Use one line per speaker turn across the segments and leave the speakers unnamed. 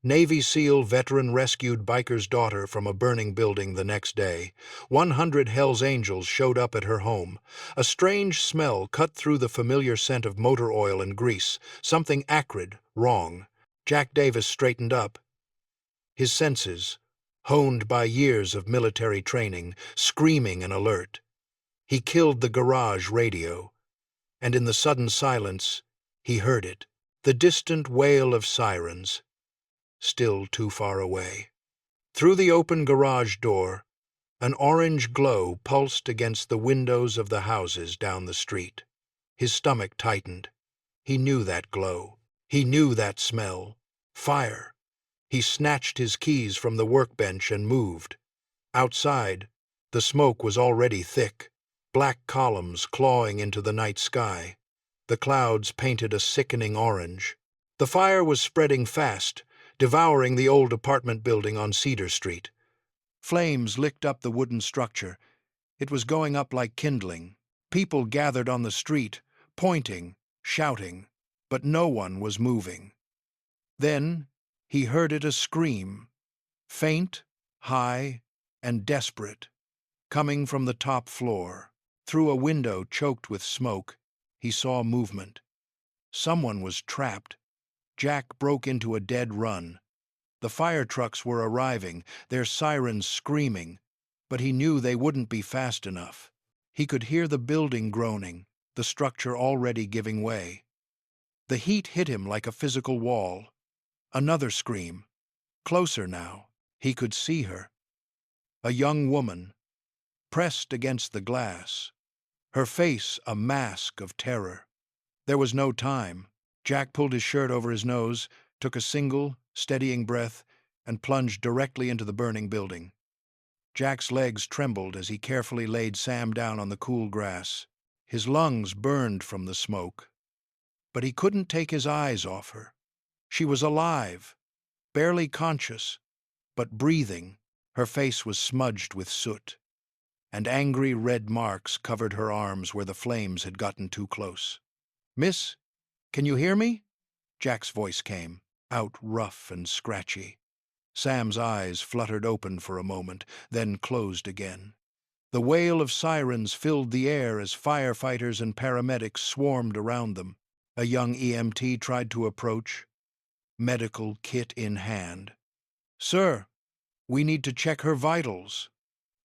Navy SEAL veteran rescued biker's daughter from a burning building the next day. 100 Hells Angels showed up at her home. A strange smell cut through the familiar scent of motor oil and grease, something acrid, wrong. Jack Davis straightened up. His senses, honed by years of military training, screaming and alert. He killed the garage radio, and in the sudden silence, he heard it, the distant wail of sirens, still too far away. Through the open garage door, an orange glow pulsed against the windows of the houses down the street. His stomach tightened. He knew that glow. He knew that smell. Fire. He snatched his keys from the workbench and moved. Outside, the smoke was already thick, black columns clawing into the night sky. The clouds painted a sickening orange. The fire was spreading fast, devouring the old apartment building on Cedar Street. Flames licked up the wooden structure. It was going up like kindling. People gathered on the street, pointing, shouting, but no one was moving. Then he heard it a scream, faint, high, and desperate, coming from the top floor. Through a window choked with smoke, he saw movement. Someone was trapped. Jack broke into a dead run. The fire trucks were arriving, their sirens screaming, but he knew they wouldn't be fast enough. He could hear the building groaning, the structure already giving way. The heat hit him like a physical wall. Another scream. Closer now. He could see her. A young woman, pressed against the glass, her face a mask of terror. There was no time. Jack pulled his shirt over his nose, took a single, steadying breath, and plunged directly into the burning building. Jack's legs trembled as he carefully laid Sam down on the cool grass. His lungs burned from the smoke. But he couldn't take his eyes off her. She was alive, barely conscious, but breathing. Her face was smudged with soot, and angry red marks covered her arms where the flames had gotten too close. "Miss, can you hear me?" Jack's voice came, out rough and scratchy. Sam's eyes fluttered open for a moment, then closed again. The wail of sirens filled the air as firefighters and paramedics swarmed around them. A young EMT tried to approach, medical kit in hand. "Sir, we need to check her vitals,"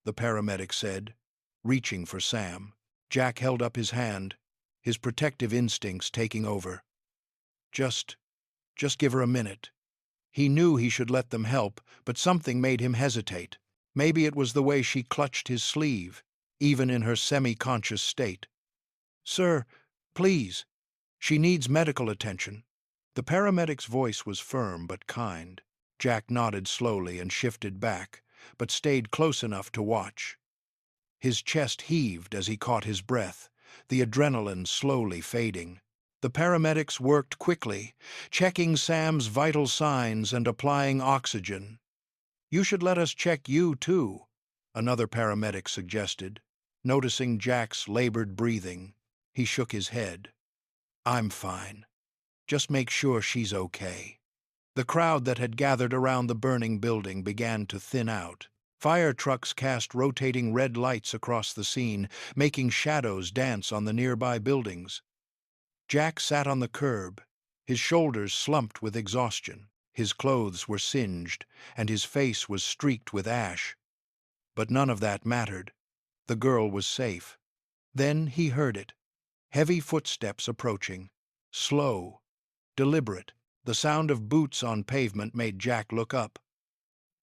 the paramedic said, reaching for Sam. Jack held up his hand, his protective instincts taking over. Just give her a minute." He knew he should let them help, but something made him hesitate. Maybe it was the way she clutched his sleeve, even in her semi-conscious state. "Sir, please, she needs medical attention." The paramedic's voice was firm but kind. Jack nodded slowly and shifted back, but stayed close enough to watch. His chest heaved as he caught his breath, the adrenaline slowly fading. The paramedics worked quickly, checking Sam's vital signs and applying oxygen. "You should let us check you, too," another paramedic suggested. Noticing Jack's labored breathing, he shook his head. "I'm fine. Just make sure she's okay." The crowd that had gathered around the burning building began to thin out. Fire trucks cast rotating red lights across the scene, making shadows dance on the nearby buildings. Jack sat on the curb, his shoulders slumped with exhaustion. His clothes were singed, and his face was streaked with ash. But none of that mattered. The girl was safe. Then he heard it. Heavy footsteps approaching. Slow, deliberate. The sound of boots on pavement made Jack look up.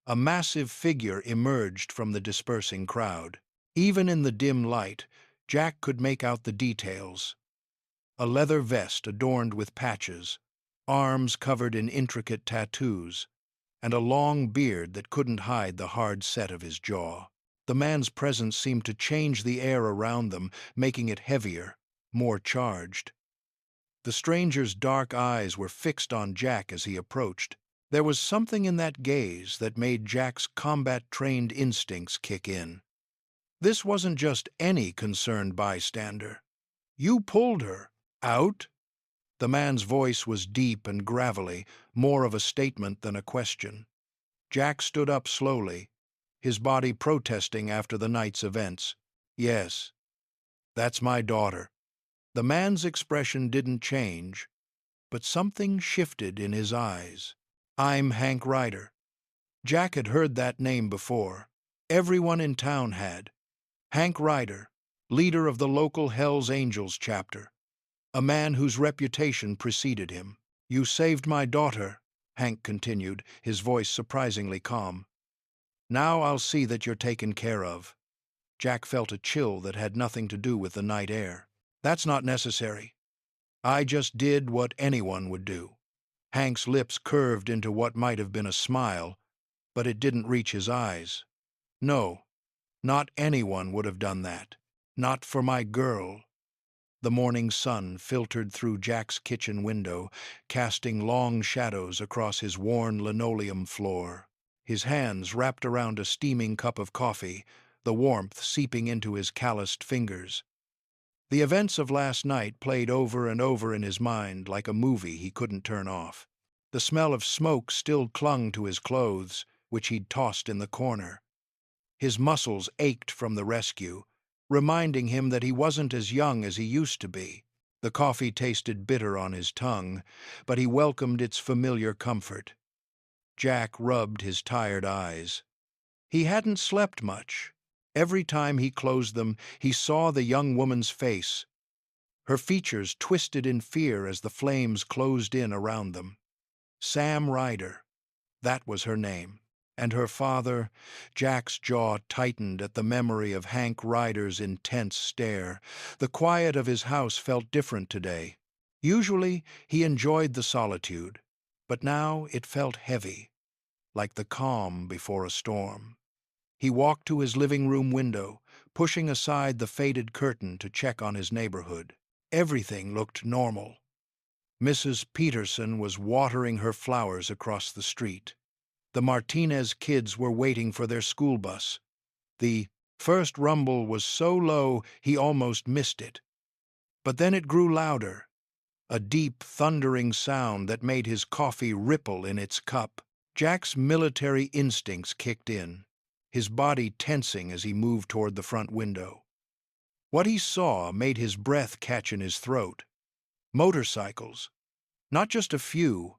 A massive figure emerged from the dispersing crowd. Even in the dim light, Jack could make out the details. A leather vest adorned with patches, arms covered in intricate tattoos, and a long beard that couldn't hide the hard set of his jaw. The man's presence seemed to change the air around them, making it heavier, more charged. The stranger's dark eyes were fixed on Jack as he approached. There was something in that gaze that made Jack's combat-trained instincts kick in. This wasn't just any concerned bystander. "You pulled her out?" The man's voice was deep and gravelly, more of a statement than a question. Jack stood up slowly, his body protesting after the night's events. "Yes, that's my daughter." The man's expression didn't change, but something shifted in his eyes. "I'm Hank Ryder." Jack had heard that name before. Everyone in town had. Hank Ryder, leader of the local Hells Angels chapter, a man whose reputation preceded him. "You saved my daughter," Hank continued, his voice surprisingly calm. "Now I'll see that you're taken care of." Jack felt a chill that had nothing to do with the night air. "That's not necessary. I just did what anyone would do." Hank's lips curved into what might have been a smile, but it didn't reach his eyes. "No, not anyone would have done that. Not for my girl." The morning sun filtered through Jack's kitchen window, casting long shadows across his worn linoleum floor. His hands wrapped around a steaming cup of coffee, the warmth seeping into his calloused fingers. The events of last night played over and over in his mind like a movie he couldn't turn off. The smell of smoke still clung to his clothes, which he'd tossed in the corner. His muscles ached from the rescue, reminding him that he wasn't as young as he used to be. The coffee tasted bitter on his tongue, but he welcomed its familiar comfort. Jack rubbed his tired eyes. He hadn't slept much. Every time he closed them, he saw the young woman's face. Her features twisted in fear as the flames closed in around them. Sam Ryder, that was her name. And her father, Jack's jaw tightened at the memory of Hank Ryder's intense stare. The quiet of his house felt different today. Usually, he enjoyed the solitude, but now it felt heavy, like the calm before a storm. He walked to his living room window, pushing aside the faded curtain to check on his neighborhood. Everything looked normal. Mrs. Peterson was watering her flowers across the street. The Martinez kids were waiting for their school bus. The first rumble was so low he almost missed it. But then it grew louder, a deep, thundering sound that made his coffee ripple in its cup. Jack's military instincts kicked in, his body tensing as he moved toward the front window. What he saw made his breath catch in his throat. Motorcycles. Not just a few,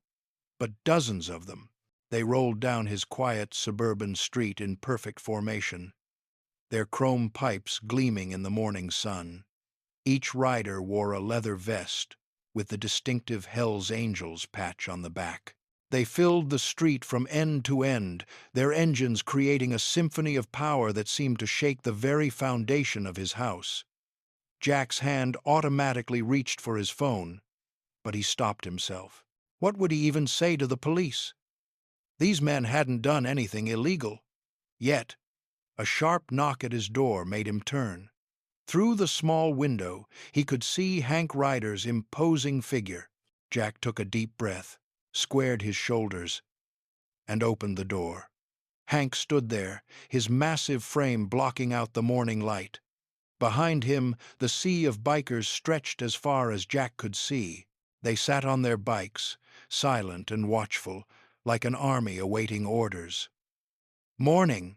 but dozens of them. They rolled down his quiet suburban street in perfect formation, their chrome pipes gleaming in the morning sun. Each rider wore a leather vest with the distinctive Hells Angels patch on the back. They filled the street from end to end, their engines creating a symphony of power that seemed to shake the very foundation of his house. Jack's hand automatically reached for his phone, but he stopped himself. What would he even say to the police? These men hadn't done anything illegal. Yet, a sharp knock at his door made him turn. Through the small window, he could see Hank Ryder's imposing figure. Jack took a deep breath, squared his shoulders, and opened the door. Hank stood there, his massive frame blocking out the morning light. Behind him, the sea of bikers stretched as far as Jack could see. They sat on their bikes, silent and watchful, like an army awaiting orders. "Morning."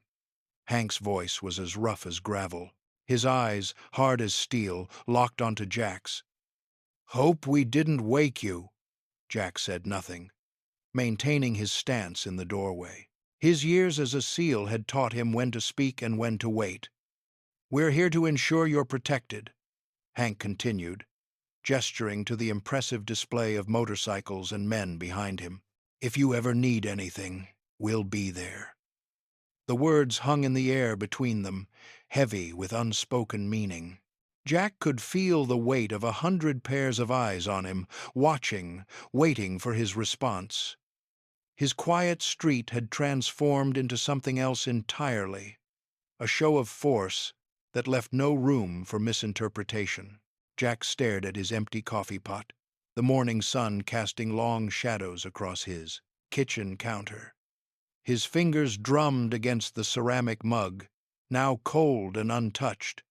Hank's voice was as rough as gravel. His eyes, hard as steel, locked onto Jack's. "Hope we didn't wake you." Jack said nothing, maintaining his stance in the doorway. His years as a SEAL had taught him when to speak and when to wait. "We're here to ensure you're protected," Hank continued, gesturing to the impressive display of motorcycles and men behind him. "If you ever need anything, we'll be there." The words hung in the air between them, heavy with unspoken meaning. Jack could feel the weight of 100 pairs of eyes on him, watching, waiting for his response. His quiet street had transformed into something else entirely, a show of force that left no room for misinterpretation. Jack stared at his empty coffee pot, the morning sun casting long shadows across his kitchen counter. His fingers drummed against the ceramic mug, now cold and untouched.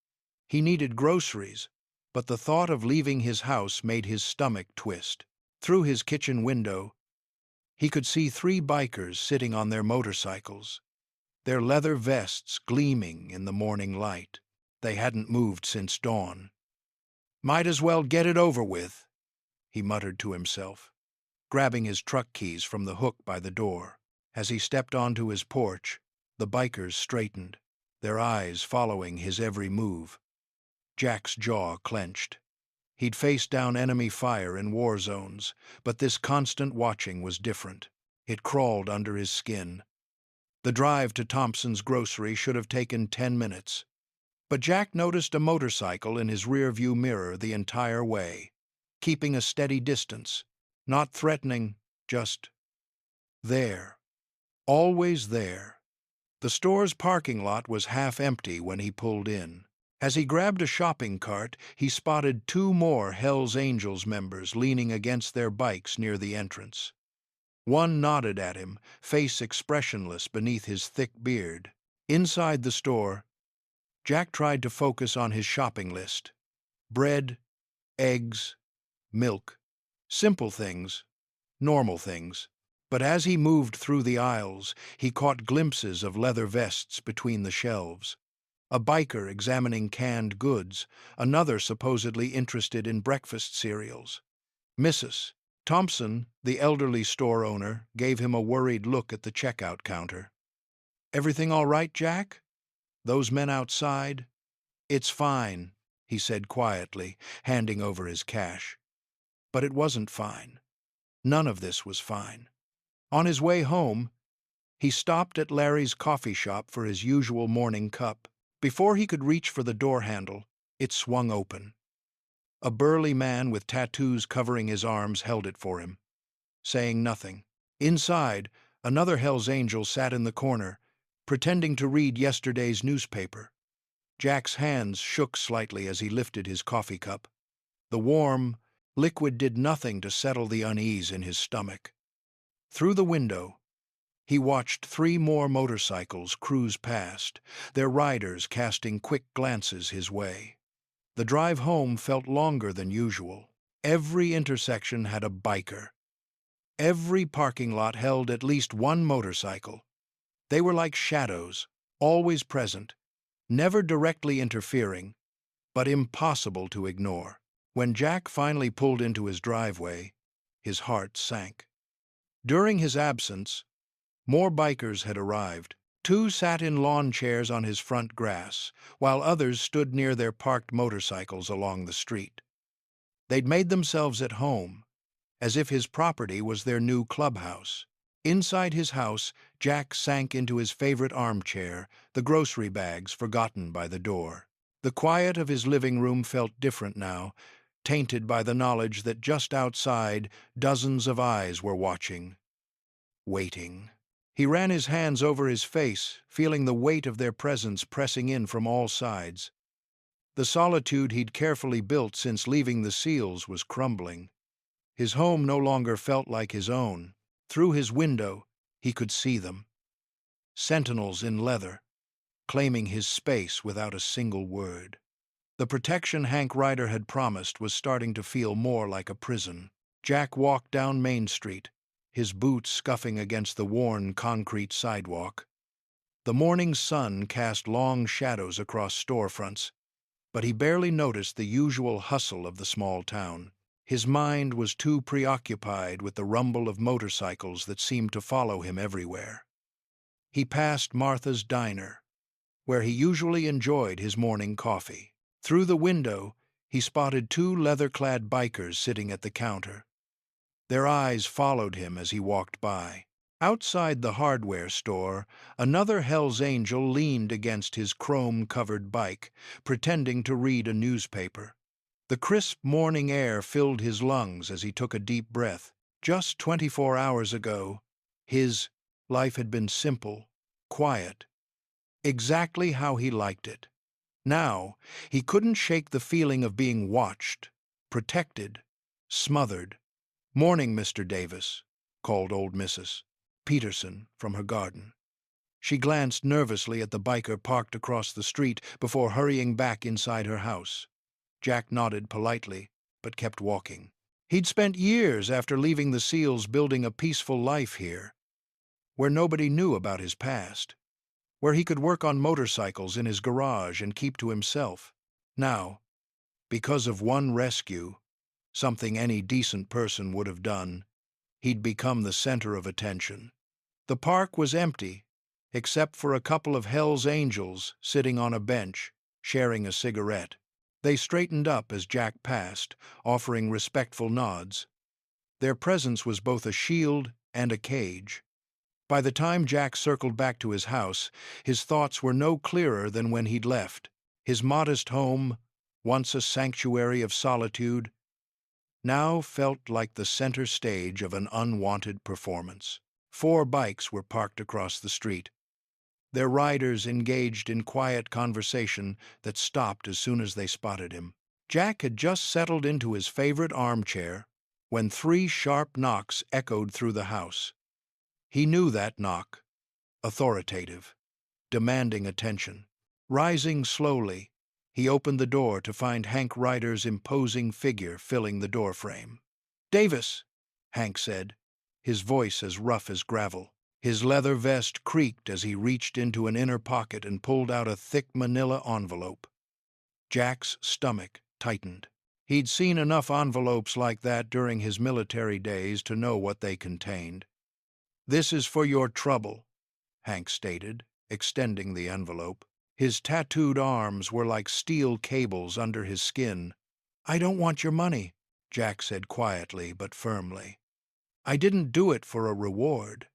He needed groceries, but the thought of leaving his house made his stomach twist. Through his kitchen window, He could see three bikers sitting on their motorcycles, their leather vests gleaming in the morning light. They hadn't moved since dawn. "Might as well get it over with," he muttered to himself, grabbing his truck keys from the hook by the door. As he stepped onto his porch, the bikers straightened, their eyes following his every move. Jack's jaw clenched. He'd faced down enemy fire in war zones, but this constant watching was different. It crawled under his skin. The drive to Thompson's grocery should have taken 10 minutes. But Jack noticed a motorcycle in his rearview mirror the entire way, keeping a steady distance, not threatening, just there. Always there. The store's parking lot was half empty when he pulled in. As he grabbed a shopping cart, he spotted two more Hells Angels members leaning against their bikes near the entrance. One nodded at him, face expressionless beneath his thick beard. Inside the store, Jack tried to focus on his shopping list. Bread, eggs, milk. Simple things, normal things. But as he moved through the aisles, he caught glimpses of leather vests between the shelves. A biker examining canned goods, another supposedly interested in breakfast cereals. Mrs. Thompson, the elderly store owner, gave him a worried look at the checkout counter. "Everything all right, Jack? Those men outside?" "It's fine," he said quietly, handing over his cash. But it wasn't fine. None of this was fine. On his way home, he stopped at Larry's coffee shop for his usual morning cup. Before he could reach for the door handle, it swung open. A burly man with tattoos covering his arms held it for him, saying nothing. Inside, another Hells Angel sat in the corner, pretending to read yesterday's newspaper. Jack's hands shook slightly as he lifted his coffee cup. The warm liquid did nothing to settle the unease in his stomach. Through the window, he watched three more motorcycles cruise past, their riders casting quick glances his way. The drive home felt longer than usual. Every intersection had a biker. Every parking lot held at least one motorcycle. They were like shadows, always present, never directly interfering, but impossible to ignore. When Jack finally pulled into his driveway, his heart sank. During his absence, more bikers had arrived. Two sat in lawn chairs on his front grass, while others stood near their parked motorcycles along the street. They'd made themselves at home, as if his property was their new clubhouse. Inside his house, Jack sank into his favorite armchair, the grocery bags forgotten by the door. The quiet of his living room felt different now, tainted by the knowledge that just outside dozens of eyes were watching, waiting. He ran his hands over his face, feeling the weight of their presence pressing in from all sides. The solitude he'd carefully built since leaving the SEALs was crumbling. His home no longer felt like his own. Through his window, he could see them. Sentinels in leather, claiming his space without a single word. The protection Hank Ryder had promised was starting to feel more like a prison. Jack walked down Main Street, his boots scuffing against the worn concrete sidewalk. The morning sun cast long shadows across storefronts, but he barely noticed the usual hustle of the small town. His mind was too preoccupied with the rumble of motorcycles that seemed to follow him everywhere. He passed Martha's Diner, where he usually enjoyed his morning coffee. Through the window, he spotted two leather-clad bikers sitting at the counter. Their eyes followed him as he walked by. Outside the hardware store, another Hells Angel leaned against his chrome-covered bike, pretending to read a newspaper. The crisp morning air filled his lungs as he took a deep breath. Just 24 hours ago, his life had been simple, quiet, exactly how he liked it. Now, he couldn't shake the feeling of being watched, protected, smothered. "Morning, Mr. Davis," called old Mrs. Peterson from her garden. She glanced nervously at the biker parked across the street before hurrying back inside her house. Jack nodded politely, but kept walking. He'd spent years after leaving the SEALs building a peaceful life here, where nobody knew about his past, where he could work on motorcycles in his garage and keep to himself. Now, because of one rescue, something any decent person would have done, he'd become the center of attention. The park was empty, except for a couple of Hell's Angels sitting on a bench, sharing a cigarette. They straightened up as Jack passed, offering respectful nods. Their presence was both a shield and a cage. By the time Jack circled back to his house, his thoughts were no clearer than when he'd left. His modest home, once a sanctuary of solitude, now felt like the center stage of an unwanted performance. 4 bikes were parked across the street, their riders engaged in quiet conversation that stopped as soon as they spotted him. Jack had just settled into his favorite armchair when 3 sharp knocks echoed through the house. He knew that knock, authoritative, demanding attention. Rising slowly, he opened the door to find Hank Ryder's imposing figure filling the doorframe. "Davis," Hank said, his voice as rough as gravel. His leather vest creaked as he reached into an inner pocket and pulled out a thick manila envelope. Jack's stomach tightened. He'd seen enough envelopes like that during his military days to know what they contained. "This is for your trouble," Hank stated, extending the envelope. His tattooed arms were like steel cables under his skin. "I don't want your money," Jack said quietly but firmly. "I didn't do it for a reward."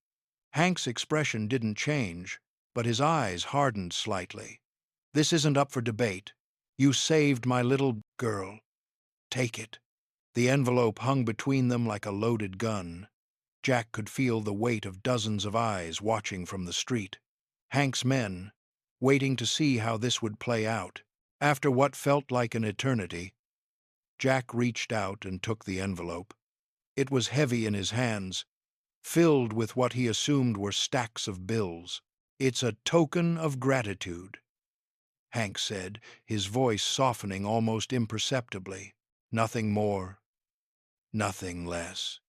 Hank's expression didn't change, but his eyes hardened slightly. "This isn't up for debate. You saved my little girl. Take it." The envelope hung between them like a loaded gun. Jack could feel the weight of dozens of eyes watching from the street. Hank's men, waiting to see how this would play out. After what felt like an eternity, Jack reached out and took the envelope. It was heavy in his hands, filled with what he assumed were stacks of bills. "It's a token of gratitude," Hank said, his voice softening almost imperceptibly. "Nothing more, nothing less."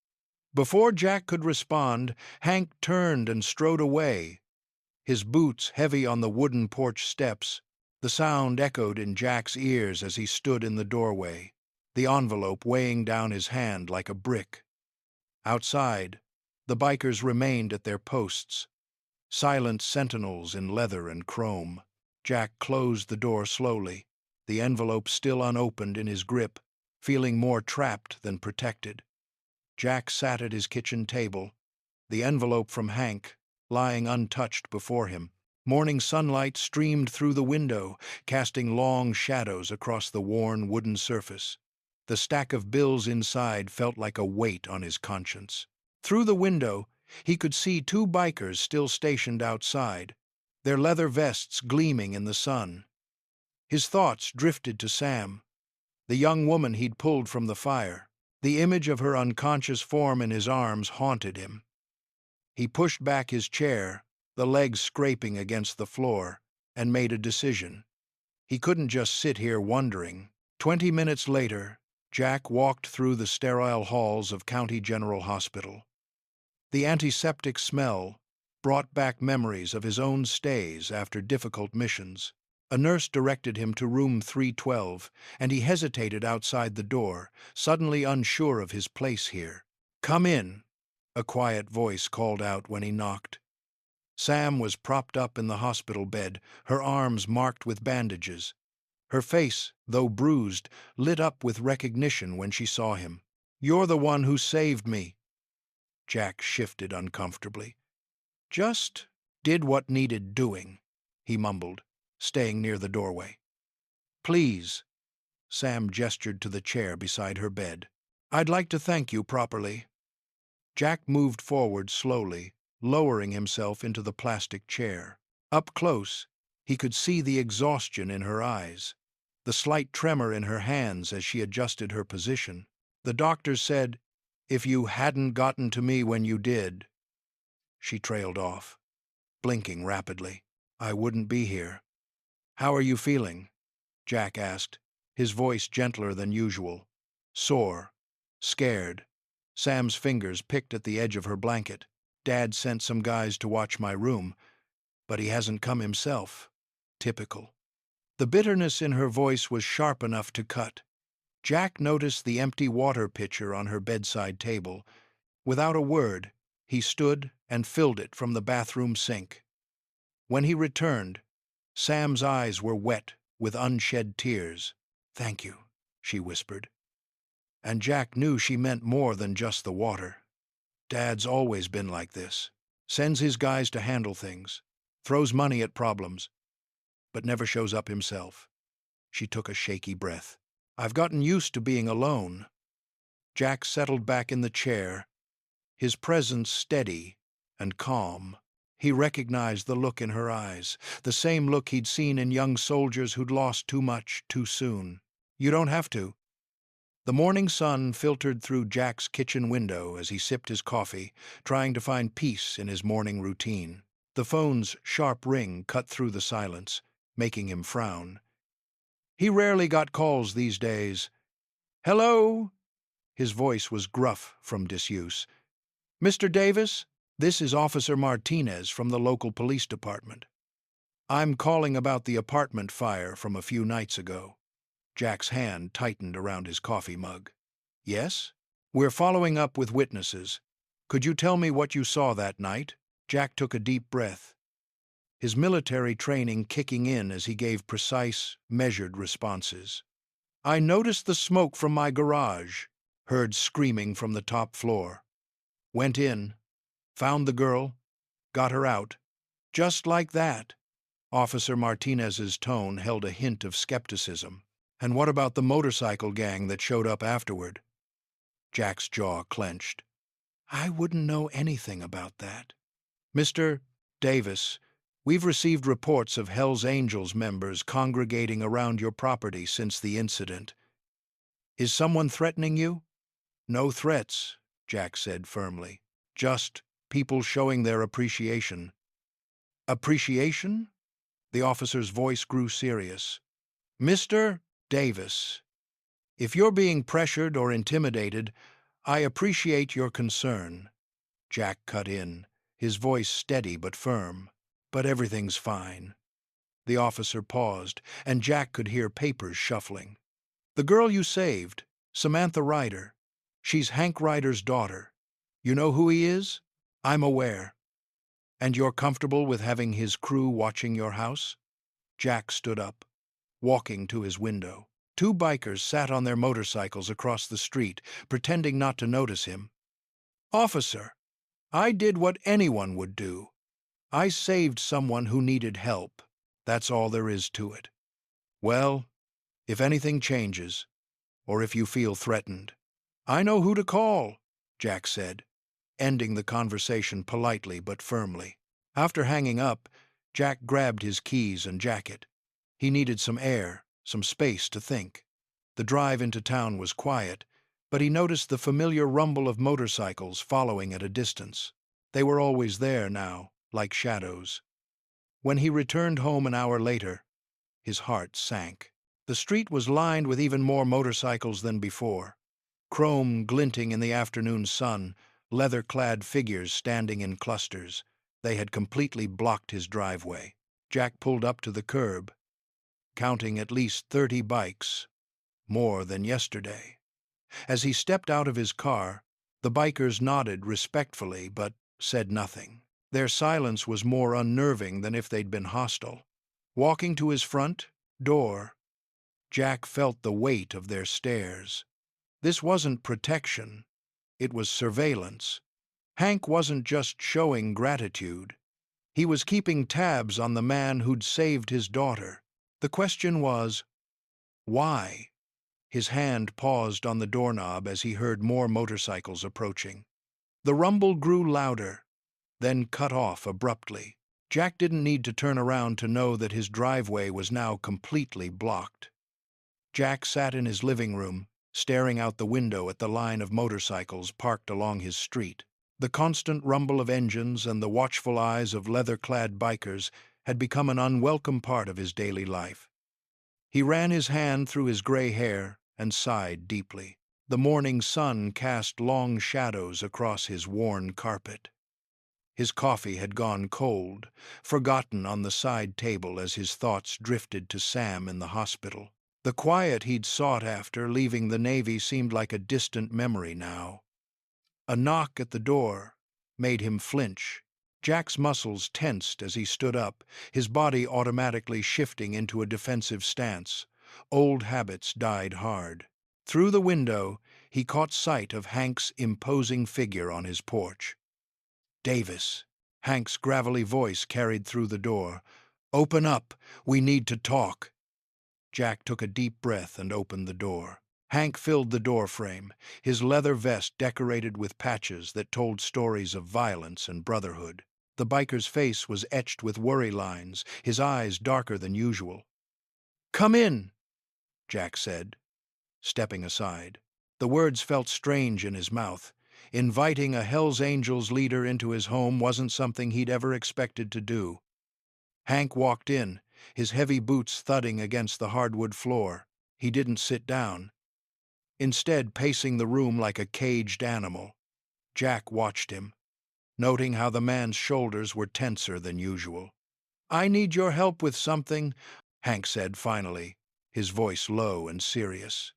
Before Jack could respond, Hank turned and strode away, his boots heavy on the wooden porch steps. The sound echoed in Jack's ears as he stood in the doorway, the envelope weighing down his hand like a brick. Outside, the bikers remained at their posts, silent sentinels in leather and chrome. Jack closed the door slowly, the envelope still unopened in his grip, feeling more trapped than protected. Jack sat at his kitchen table, the envelope from Hank lying untouched before him. Morning sunlight streamed through the window, casting long shadows across the worn wooden surface. The stack of bills inside felt like a weight on his conscience. Through the window, he could see 2 bikers still stationed outside, their leather vests gleaming in the sun. His thoughts drifted to Sam, the young woman he'd pulled from the fire. The image of her unconscious form in his arms haunted him. He pushed back his chair, the legs scraping against the floor, and made a decision. He couldn't just sit here wondering. 20 minutes later, Jack walked through the sterile halls of County General Hospital. The antiseptic smell brought back memories of his own stays after difficult missions. A nurse directed him to room 312, and he hesitated outside the door, suddenly unsure of his place here. "Come in," a quiet voice called out when he knocked. Sam was propped up in the hospital bed, her arms marked with bandages. Her face, though bruised, lit up with recognition when she saw him. "You're the one who saved me." Jack shifted uncomfortably. "Just did what needed doing," he mumbled, staying near the doorway. "Please," Sam gestured to the chair beside her bed. "I'd like to thank you properly." Jack moved forward slowly, lowering himself into the plastic chair. Up close, he could see the exhaustion in her eyes, the slight tremor in her hands as she adjusted her position. "The doctors said, if you hadn't gotten to me when you did—" She trailed off, blinking rapidly. "I wouldn't be here." "How are you feeling?" Jack asked, his voice gentler than usual. "Sore," Scared, Sam's fingers picked at the edge of her blanket. Dad sent some guys to watch my room, but he hasn't come himself. Typical. The bitterness in her voice was sharp enough to cut. Jack noticed the empty water pitcher on her bedside table. Without a word, he stood and filled it from the bathroom sink. When he returned, Sam's eyes were wet with unshed tears. "Thank you," she whispered. And Jack knew she meant more than just the water. Dad's always been like this. Sends his guys to handle things, throws money at problems, but never shows up himself. She took a shaky breath. "I've gotten used to being alone." Jack settled back in the chair, his presence steady and calm. He recognized the look in her eyes, the same look he'd seen in young soldiers who'd lost too much too soon. "You don't have to." The morning sun filtered through Jack's kitchen window as he sipped his coffee, trying to find peace in his morning routine. The phone's sharp ring cut through the silence, making him frown. He rarely got calls these days. "Hello?" His voice was gruff from disuse. "Mr. Davis, this is Officer Martinez from the local police department. I'm calling about the apartment fire from a few nights ago." Jack's hand tightened around his coffee mug. "Yes? We're following up with witnesses. Could you tell me what you saw that night?" Jack took a deep breath, his military training kicking in as he gave precise, measured responses. "I noticed the smoke from my garage, heard screaming from the top floor. Went in, found the girl, got her out. Just like that." Officer Martinez's tone held a hint of skepticism. "And what about the motorcycle gang that showed up afterward?" Jack's jaw clenched. "I wouldn't know anything about that." "Mr. Davis, we've received reports of Hell's Angels members congregating around your property since the incident. Is someone threatening you?" "No threats," Jack said firmly. "Just people showing their appreciation." "Appreciation?" The officer's voice grew serious. "Mr. Davis, if you're being pressured or intimidated, I appreciate your concern." Jack cut in, his voice steady but firm. "But everything's fine." The officer paused, and Jack could hear papers shuffling. "The girl you saved, Samantha Ryder. She's Hank Ryder's daughter. You know who he is?" "I'm aware." "And you're comfortable with having his crew watching your house?" Jack stood up, walking to his window. Two bikers sat on their motorcycles across the street, pretending not to notice him. "Officer, I did what anyone would do. I saved someone who needed help. That's all there is to it." "Well, if anything changes, or if you feel threatened, I know who to call," Jack said, ending the conversation politely but firmly. After hanging up, Jack grabbed his keys and jacket. He needed some air, some space to think. The drive into town was quiet, but he noticed the familiar rumble of motorcycles following at a distance. They were always there now, like shadows. When he returned home an hour later, his heart sank. The street was lined with even more motorcycles than before. Chrome glinting in the afternoon sun, leather-clad figures standing in clusters. They had completely blocked his driveway. Jack pulled up to the curb, counting at least 30 bikes, more than yesterday. As he stepped out of his car, the bikers nodded respectfully but said nothing. Their silence was more unnerving than if they'd been hostile. Walking to his front door, Jack felt the weight of their stares. This wasn't protection, it was surveillance. Hank wasn't just showing gratitude. He was keeping tabs on the man who'd saved his daughter. The question was, why? His hand paused on the doorknob as he heard more motorcycles approaching. The rumble grew louder, then cut off abruptly. Jack didn't need to turn around to know that his driveway was now completely blocked. Jack sat in his living room, staring out the window at the line of motorcycles parked along his street. The constant rumble of engines and the watchful eyes of leather-clad bikers had become an unwelcome part of his daily life. He ran his hand through his gray hair and sighed deeply. The morning sun cast long shadows across his worn carpet. His coffee had gone cold, forgotten on the side table as his thoughts drifted to Sam in the hospital. The quiet he'd sought after leaving the Navy seemed like a distant memory now. A knock at the door made him flinch. Jack's muscles tensed as he stood up, his body automatically shifting into a defensive stance. Old habits died hard. Through the window, he caught sight of Hank's imposing figure on his porch. "Davis," Hank's gravelly voice carried through the door. "Open up. We need to talk." Jack took a deep breath and opened the door. Hank filled the doorframe, his leather vest decorated with patches that told stories of violence and brotherhood. The biker's face was etched with worry lines, his eyes darker than usual. "Come in," Jack said, stepping aside. The words felt strange in his mouth. Inviting a Hells Angels leader into his home wasn't something he'd ever expected to do. Hank walked in, his heavy boots thudding against the hardwood floor. He didn't sit down, instead pacing the room like a caged animal. Jack watched him, noting how the man's shoulders were tenser than usual. "I need your help with something," Hank said finally, his voice low and serious.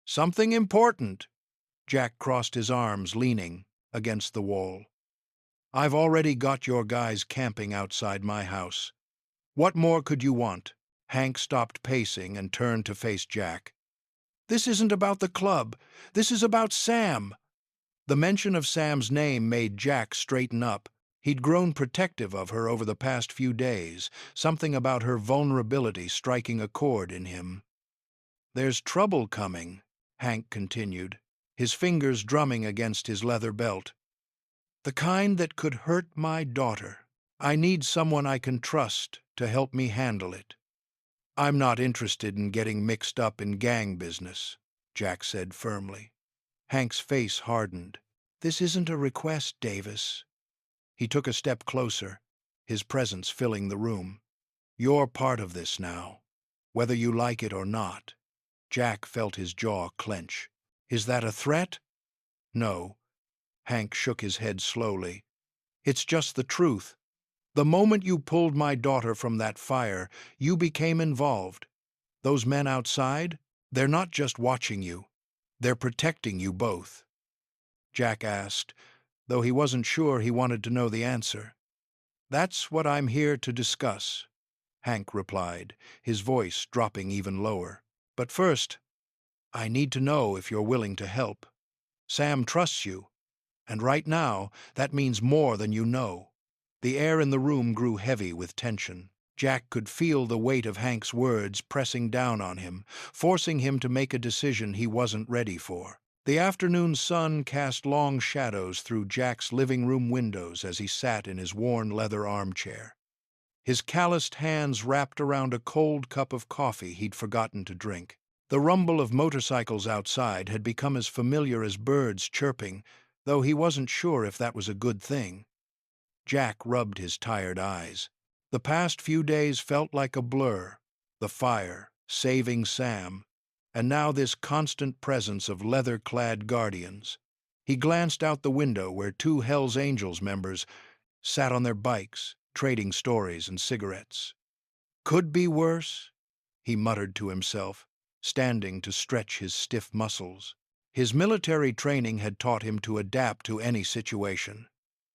"Something important." Jack crossed his arms, leaning against the wall. "I've already got your guys camping outside my house. What more could you want?" Hank stopped pacing and turned to face Jack. "This isn't about the club. This is about Sam." The mention of Sam's name made Jack straighten up. He'd grown protective of her over the past few days, something about her vulnerability striking a chord in him. "There's trouble coming," Hank continued, his fingers drumming against his leather belt. "The kind that could hurt my daughter. I need someone I can trust to help me handle it." "I'm not interested in getting mixed up in gang business," Jack said firmly. Hank's face hardened. "This isn't a request, Davis." He took a step closer, his presence filling the room. "You're part of this now, whether you like it or not." Jack felt his jaw clench. "Is that a threat?" "No." Hank shook his head slowly. "It's just the truth. The moment you pulled my daughter from that fire, you became involved. Those men outside, they're not just watching you. They're protecting you both." Jack asked, though he wasn't sure he wanted to know the answer. "That's what I'm here to discuss," Hank replied, his voice dropping even lower. "But first, I need to know if you're willing to help. Sam trusts you, and right now, that means more than you know." The air in the room grew heavy with tension. Jack could feel the weight of Hank's words pressing down on him, forcing him to make a decision he wasn't ready for. The afternoon sun cast long shadows through Jack's living room windows as he sat in his worn leather armchair. His calloused hands wrapped around a cold cup of coffee he'd forgotten to drink. The rumble of motorcycles outside had become as familiar as birds chirping, though he wasn't sure if that was a good thing. Jack rubbed his tired eyes. The past few days felt like a blur. The fire, saving Sam, and now this constant presence of leather-clad guardians. He glanced out the window where two Hells Angels members sat on their bikes, trading stories and cigarettes. "Could be worse," he muttered to himself, standing to stretch his stiff muscles. His military training had taught him to adapt to any situation.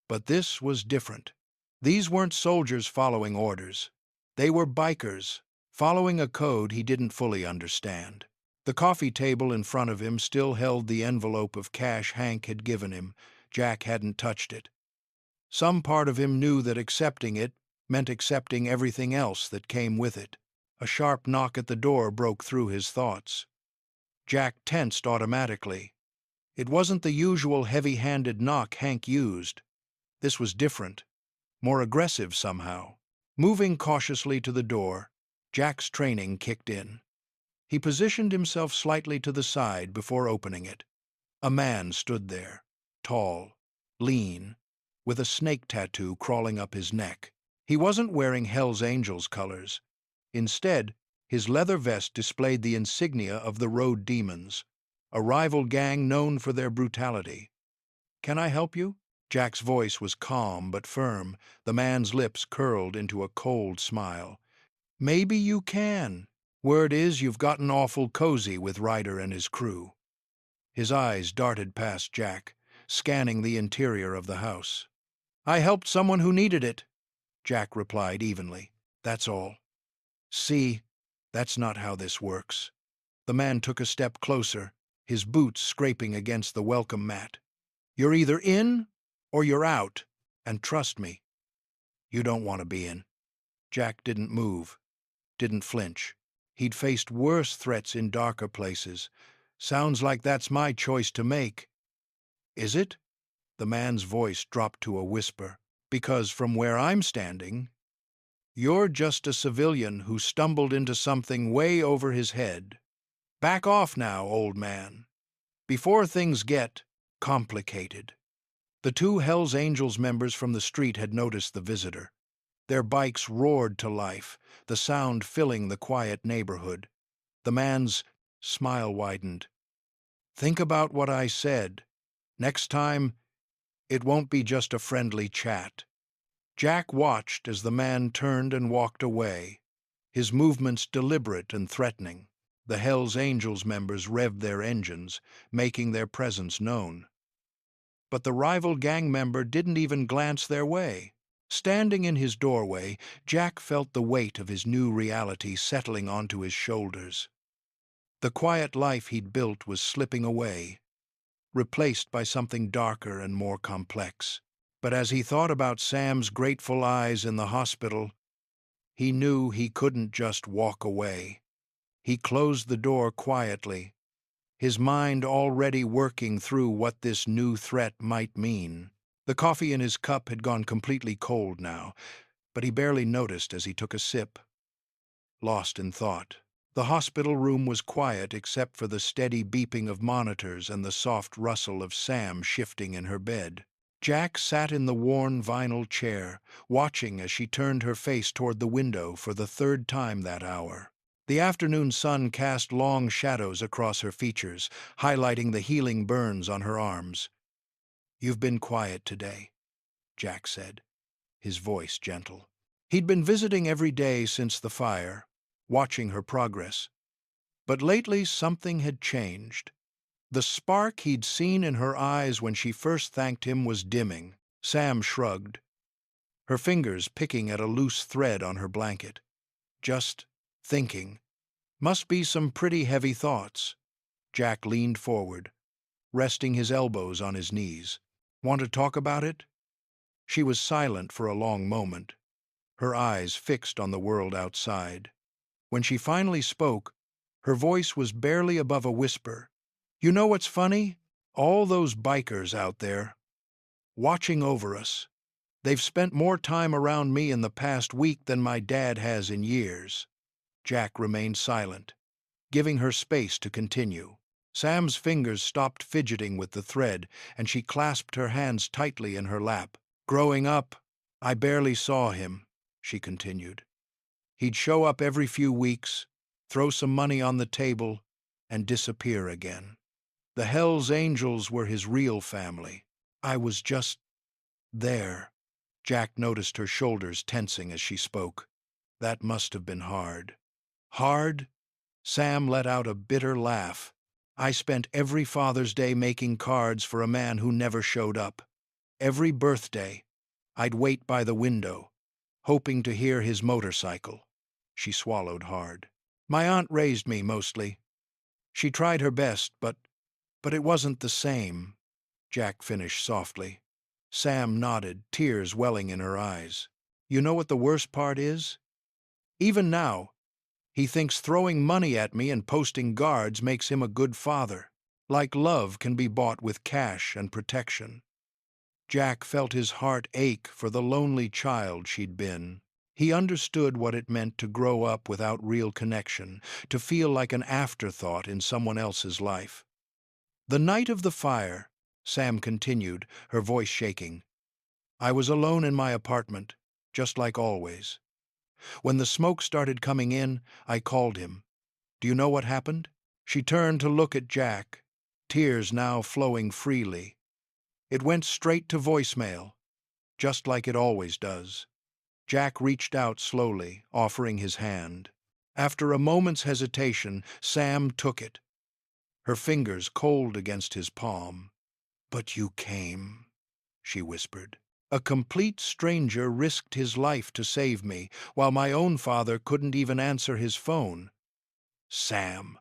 But this was different. These weren't soldiers following orders. They were bikers, following a code he didn't fully understand. The coffee table in front of him still held the envelope of cash Hank had given him. Jack hadn't touched it. Some part of him knew that accepting it meant accepting everything else that came with it. A sharp knock at the door broke through his thoughts. Jack tensed automatically. It wasn't the usual heavy-handed knock Hank used. This was different, more aggressive somehow. Moving cautiously to the door, Jack's training kicked in. He positioned himself slightly to the side before opening it. A man stood there, tall, lean, with a snake tattoo crawling up his neck. He wasn't wearing Hells Angels colors. Instead, his leather vest displayed the insignia of the Road Demons. a rival gang known for their brutality. "Can I help you?" Jack's voice was calm but firm. The man's lips curled into a cold smile. "Maybe you can. Word is you've gotten awful cozy with Ryder and his crew." His eyes darted past Jack, scanning the interior of the house. "I helped someone who needed it," Jack replied evenly. "That's all." "See, that's not how this works." The man took a step closer, his boots scraping against the welcome mat. "You're either in or you're out, and trust me, you don't want to be in." Jack didn't move, didn't flinch. He'd faced worse threats in darker places. "Sounds like that's my choice to make." "Is it?" The man's voice dropped to a whisper. "Because from where I'm standing, you're just a civilian who stumbled into something way over his head. Back off now, old man, before things get complicated." The two Hells Angels members from the street had noticed the visitor. Their bikes roared to life, the sound filling the quiet neighborhood. The man's smile widened. "Think about what I said. Next time, it won't be just a friendly chat." Jack watched as the man turned and walked away, his movements deliberate and threatening. The Hells Angels members revved their engines, making their presence known. But the rival gang member didn't even glance their way. Standing in his doorway, Jack felt the weight of his new reality settling onto his shoulders. The quiet life he'd built was slipping away, replaced by something darker and more complex. But as he thought about Sam's grateful eyes in the hospital, he knew he couldn't just walk away. He closed the door quietly, his mind already working through what this new threat might mean. The coffee in his cup had gone completely cold now, but he barely noticed as he took a sip, lost in thought. The hospital room was quiet except for the steady beeping of monitors and the soft rustle of Sam shifting in her bed. Jack sat in the worn vinyl chair, watching as she turned her face toward the window for the third time that hour. The afternoon sun cast long shadows across her features, highlighting the healing burns on her arms. "You've been quiet today," Jack said, his voice gentle. He'd been visiting every day since the fire, watching her progress. But lately something had changed. The spark he'd seen in her eyes when she first thanked him was dimming. Sam shrugged, her fingers picking at a loose thread on her blanket. "Just thinking. Must be some pretty heavy thoughts." Jack leaned forward, resting his elbows on his knees. "Want to talk about it?" She was silent for a long moment, her eyes fixed on the world outside. When she finally spoke, her voice was barely above a whisper. "You know what's funny? All those bikers out there, watching over us. They've spent more time around me in the past week than my dad has in years." Jack remained silent, giving her space to continue. Sam's fingers stopped fidgeting with the thread, and she clasped her hands tightly in her lap. "Growing up, I barely saw him," she continued. "He'd show up every few weeks, throw some money on the table, and disappear again. The Hells Angels were his real family. I was just there." Jack noticed her shoulders tensing as she spoke. "That must have been hard." "Hard?" Sam let out a bitter laugh. "I spent every Father's Day making cards for a man who never showed up. Every birthday, I'd wait by the window, hoping to hear his motorcycle." She swallowed hard. "My aunt raised me, mostly. She tried her best, but it wasn't the same," Jack finished softly. Sam nodded, tears welling in her eyes. "You know what the worst part is? Even now, he thinks throwing money at me and posting guards makes him a good father, like love can be bought with cash and protection." Jack felt his heart ache for the lonely child she'd been. He understood what it meant to grow up without real connection, to feel like an afterthought in someone else's life. "The night of the fire," Sam continued, her voice shaking, "I was alone in my apartment, just like always. When the smoke started coming in, I called him. Do you know what happened?" She turned to look at Jack, tears now flowing freely. It went straight to voicemail, just like it always does. Jack reached out slowly, offering his hand. After a moment's hesitation, Sam took it, her fingers cold against his palm. "But you came," she whispered. "A complete stranger risked his life to save me, while my own father couldn't even answer his phone." "Sam."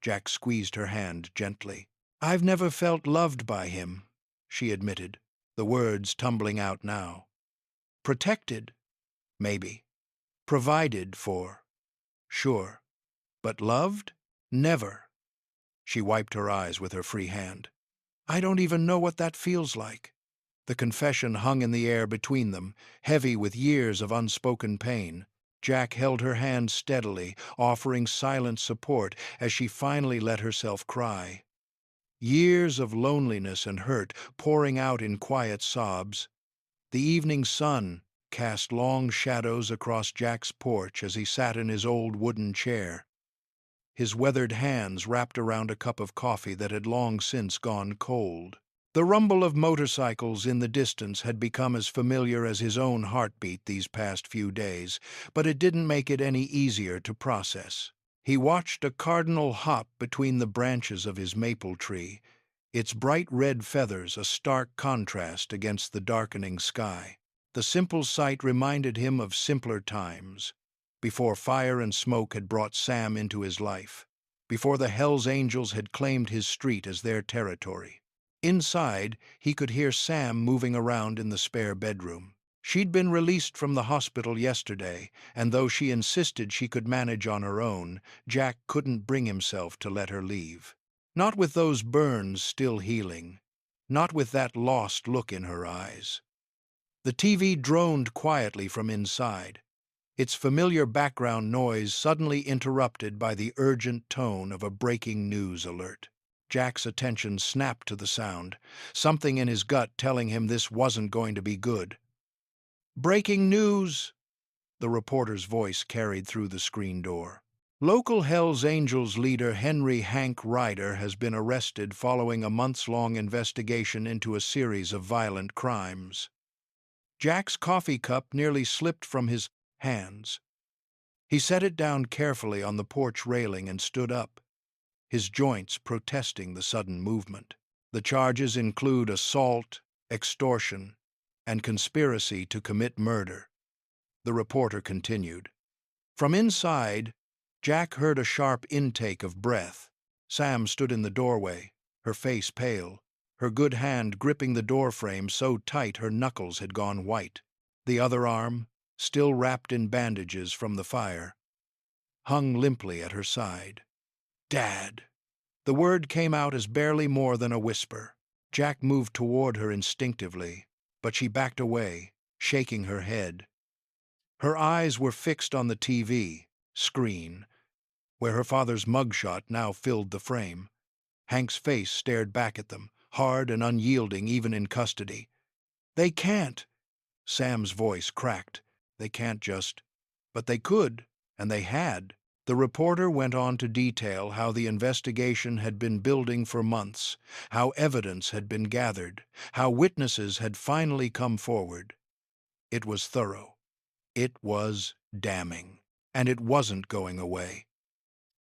Jack squeezed her hand gently. "I've never felt loved by him," she admitted, the words tumbling out now. "Protected, maybe. Provided for, sure. But loved? Never." She wiped her eyes with her free hand. "I don't even know what that feels like." The confession hung in the air between them, heavy with years of unspoken pain. Jack held her hand steadily, offering silent support as she finally let herself cry. Years of loneliness and hurt pouring out in quiet sobs. The evening sun cast long shadows across Jack's porch as he sat in his old wooden chair, his weathered hands wrapped around a cup of coffee that had long since gone cold. The rumble of motorcycles in the distance had become as familiar as his own heartbeat these past few days, but it didn't make it any easier to process. He watched a cardinal hop between the branches of his maple tree, its bright red feathers a stark contrast against the darkening sky. The simple sight reminded him of simpler times, before fire and smoke had brought Sam into his life, before the Hells Angels had claimed his street as their territory. Inside, he could hear Sam moving around in the spare bedroom. She'd been released from the hospital yesterday, and though she insisted she could manage on her own, Jack couldn't bring himself to let her leave. Not with those burns still healing, not with that lost look in her eyes. The TV droned quietly from inside, its familiar background noise suddenly interrupted by the urgent tone of a breaking news alert. Jack's attention snapped to the sound, something in his gut telling him this wasn't going to be good. "Breaking news!" the reporter's voice carried through the screen door. "Local Hells Angels leader Henry Hank Ryder has been arrested following a months-long investigation into a series of violent crimes." Jack's coffee cup nearly slipped from his hands. He set it down carefully on the porch railing and stood up, his joints protesting the sudden movement. "The charges include assault, extortion, and conspiracy to commit murder," the reporter continued. From inside, Jack heard a sharp intake of breath. Sam stood in the doorway, her face pale, her good hand gripping the doorframe so tight her knuckles had gone white. The other arm, still wrapped in bandages from the fire, hung limply at her side. "Dad!" The word came out as barely more than a whisper. Jack moved toward her instinctively, but she backed away, shaking her head. Her eyes were fixed on the TV screen, where her father's mugshot now filled the frame. Hank's face stared back at them, hard and unyielding even in custody. "They can't!" Sam's voice cracked. "They can't just—" But they could, and they had. The reporter went on to detail how the investigation had been building for months, how evidence had been gathered, how witnesses had finally come forward. It was thorough. It was damning. And it wasn't going away.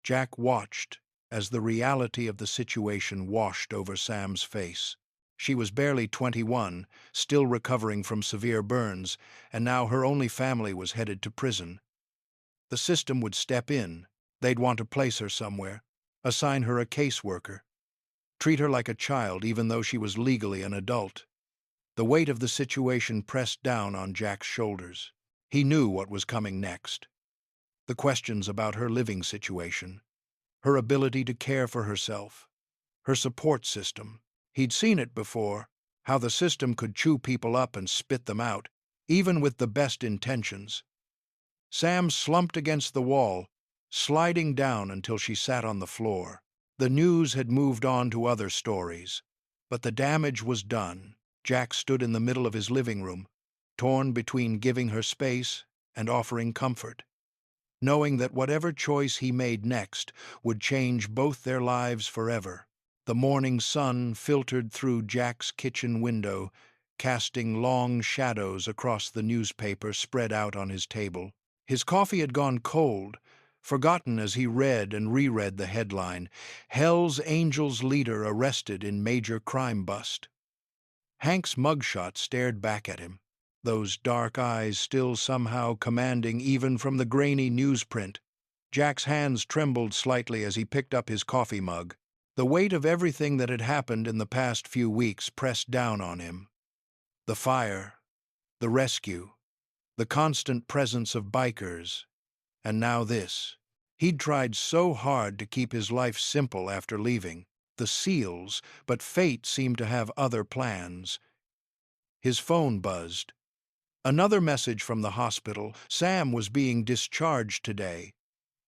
Jack watched as the reality of the situation washed over Sam's face. She was barely 21, still recovering from severe burns, and now her only family was headed to prison. The system would step in. They'd want to place her somewhere, assign her a caseworker, treat her like a child even though she was legally an adult. The weight of the situation pressed down on Jack's shoulders. He knew what was coming next. The questions about her living situation, her ability to care for herself, her support system. He'd seen it before, how the system could chew people up and spit them out, even with the best intentions. Sam slumped against the wall, sliding down until she sat on the floor. The news had moved on to other stories, but the damage was done. Jack stood in the middle of his living room, torn between giving her space and offering comfort, knowing that whatever choice he made next would change both their lives forever. The morning sun filtered through Jack's kitchen window, casting long shadows across the newspaper spread out on his table. His coffee had gone cold, forgotten as he read and reread the headline, Hell's Angels leader arrested in major crime bust. Hank's mugshot stared back at him, those dark eyes still somehow commanding even from the grainy newsprint. Jack's hands trembled slightly as he picked up his coffee mug. The weight of everything that had happened in the past few weeks pressed down on him. The fire, the rescue, the constant presence of bikers, and now this. He'd tried so hard to keep his life simple after leaving the SEALs, but fate seemed to have other plans. His phone buzzed. Another message from the hospital. Sam was being discharged today,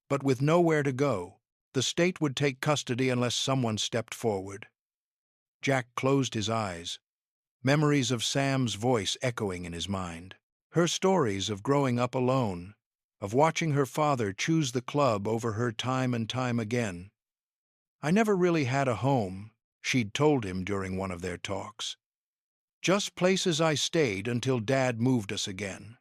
but with nowhere to go. The state would take custody unless someone stepped forward. Jack closed his eyes, memories of Sam's voice echoing in his mind. Her stories of growing up alone, of watching her father choose the club over her time and time again. I never really had a home, she'd told him during one of their talks. Just places I stayed until Dad moved us again.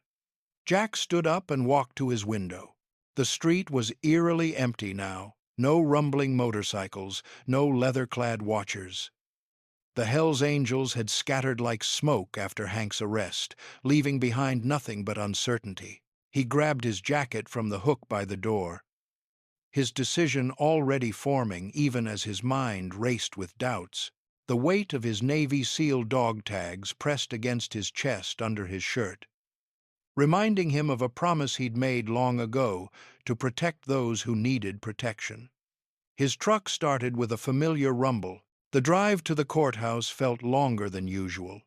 Jack stood up and walked to his window. The street was eerily empty now. No rumbling motorcycles, no leather-clad watchers. The Hells Angels had scattered like smoke after Hank's arrest, leaving behind nothing but uncertainty. He grabbed his jacket from the hook by the door, his decision already forming even as his mind raced with doubts. The weight of his Navy SEAL dog tags pressed against his chest under his shirt, reminding him of a promise he'd made long ago to protect those who needed protection. His truck started with a familiar rumble. The drive to the courthouse felt longer than usual,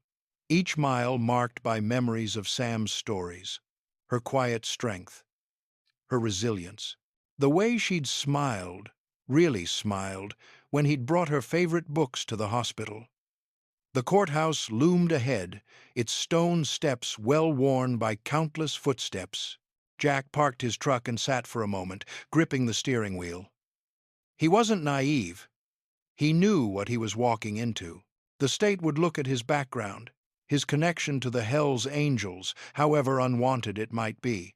each mile marked by memories of Sam's stories, her quiet strength, her resilience. The way she'd smiled, really smiled, when he'd brought her favorite books to the hospital. The courthouse loomed ahead, its stone steps well worn by countless footsteps. Jack parked his truck and sat for a moment, gripping the steering wheel. He wasn't naive. He knew what he was walking into. The state would look at his background, his connection to the Hells Angels, however unwanted it might be.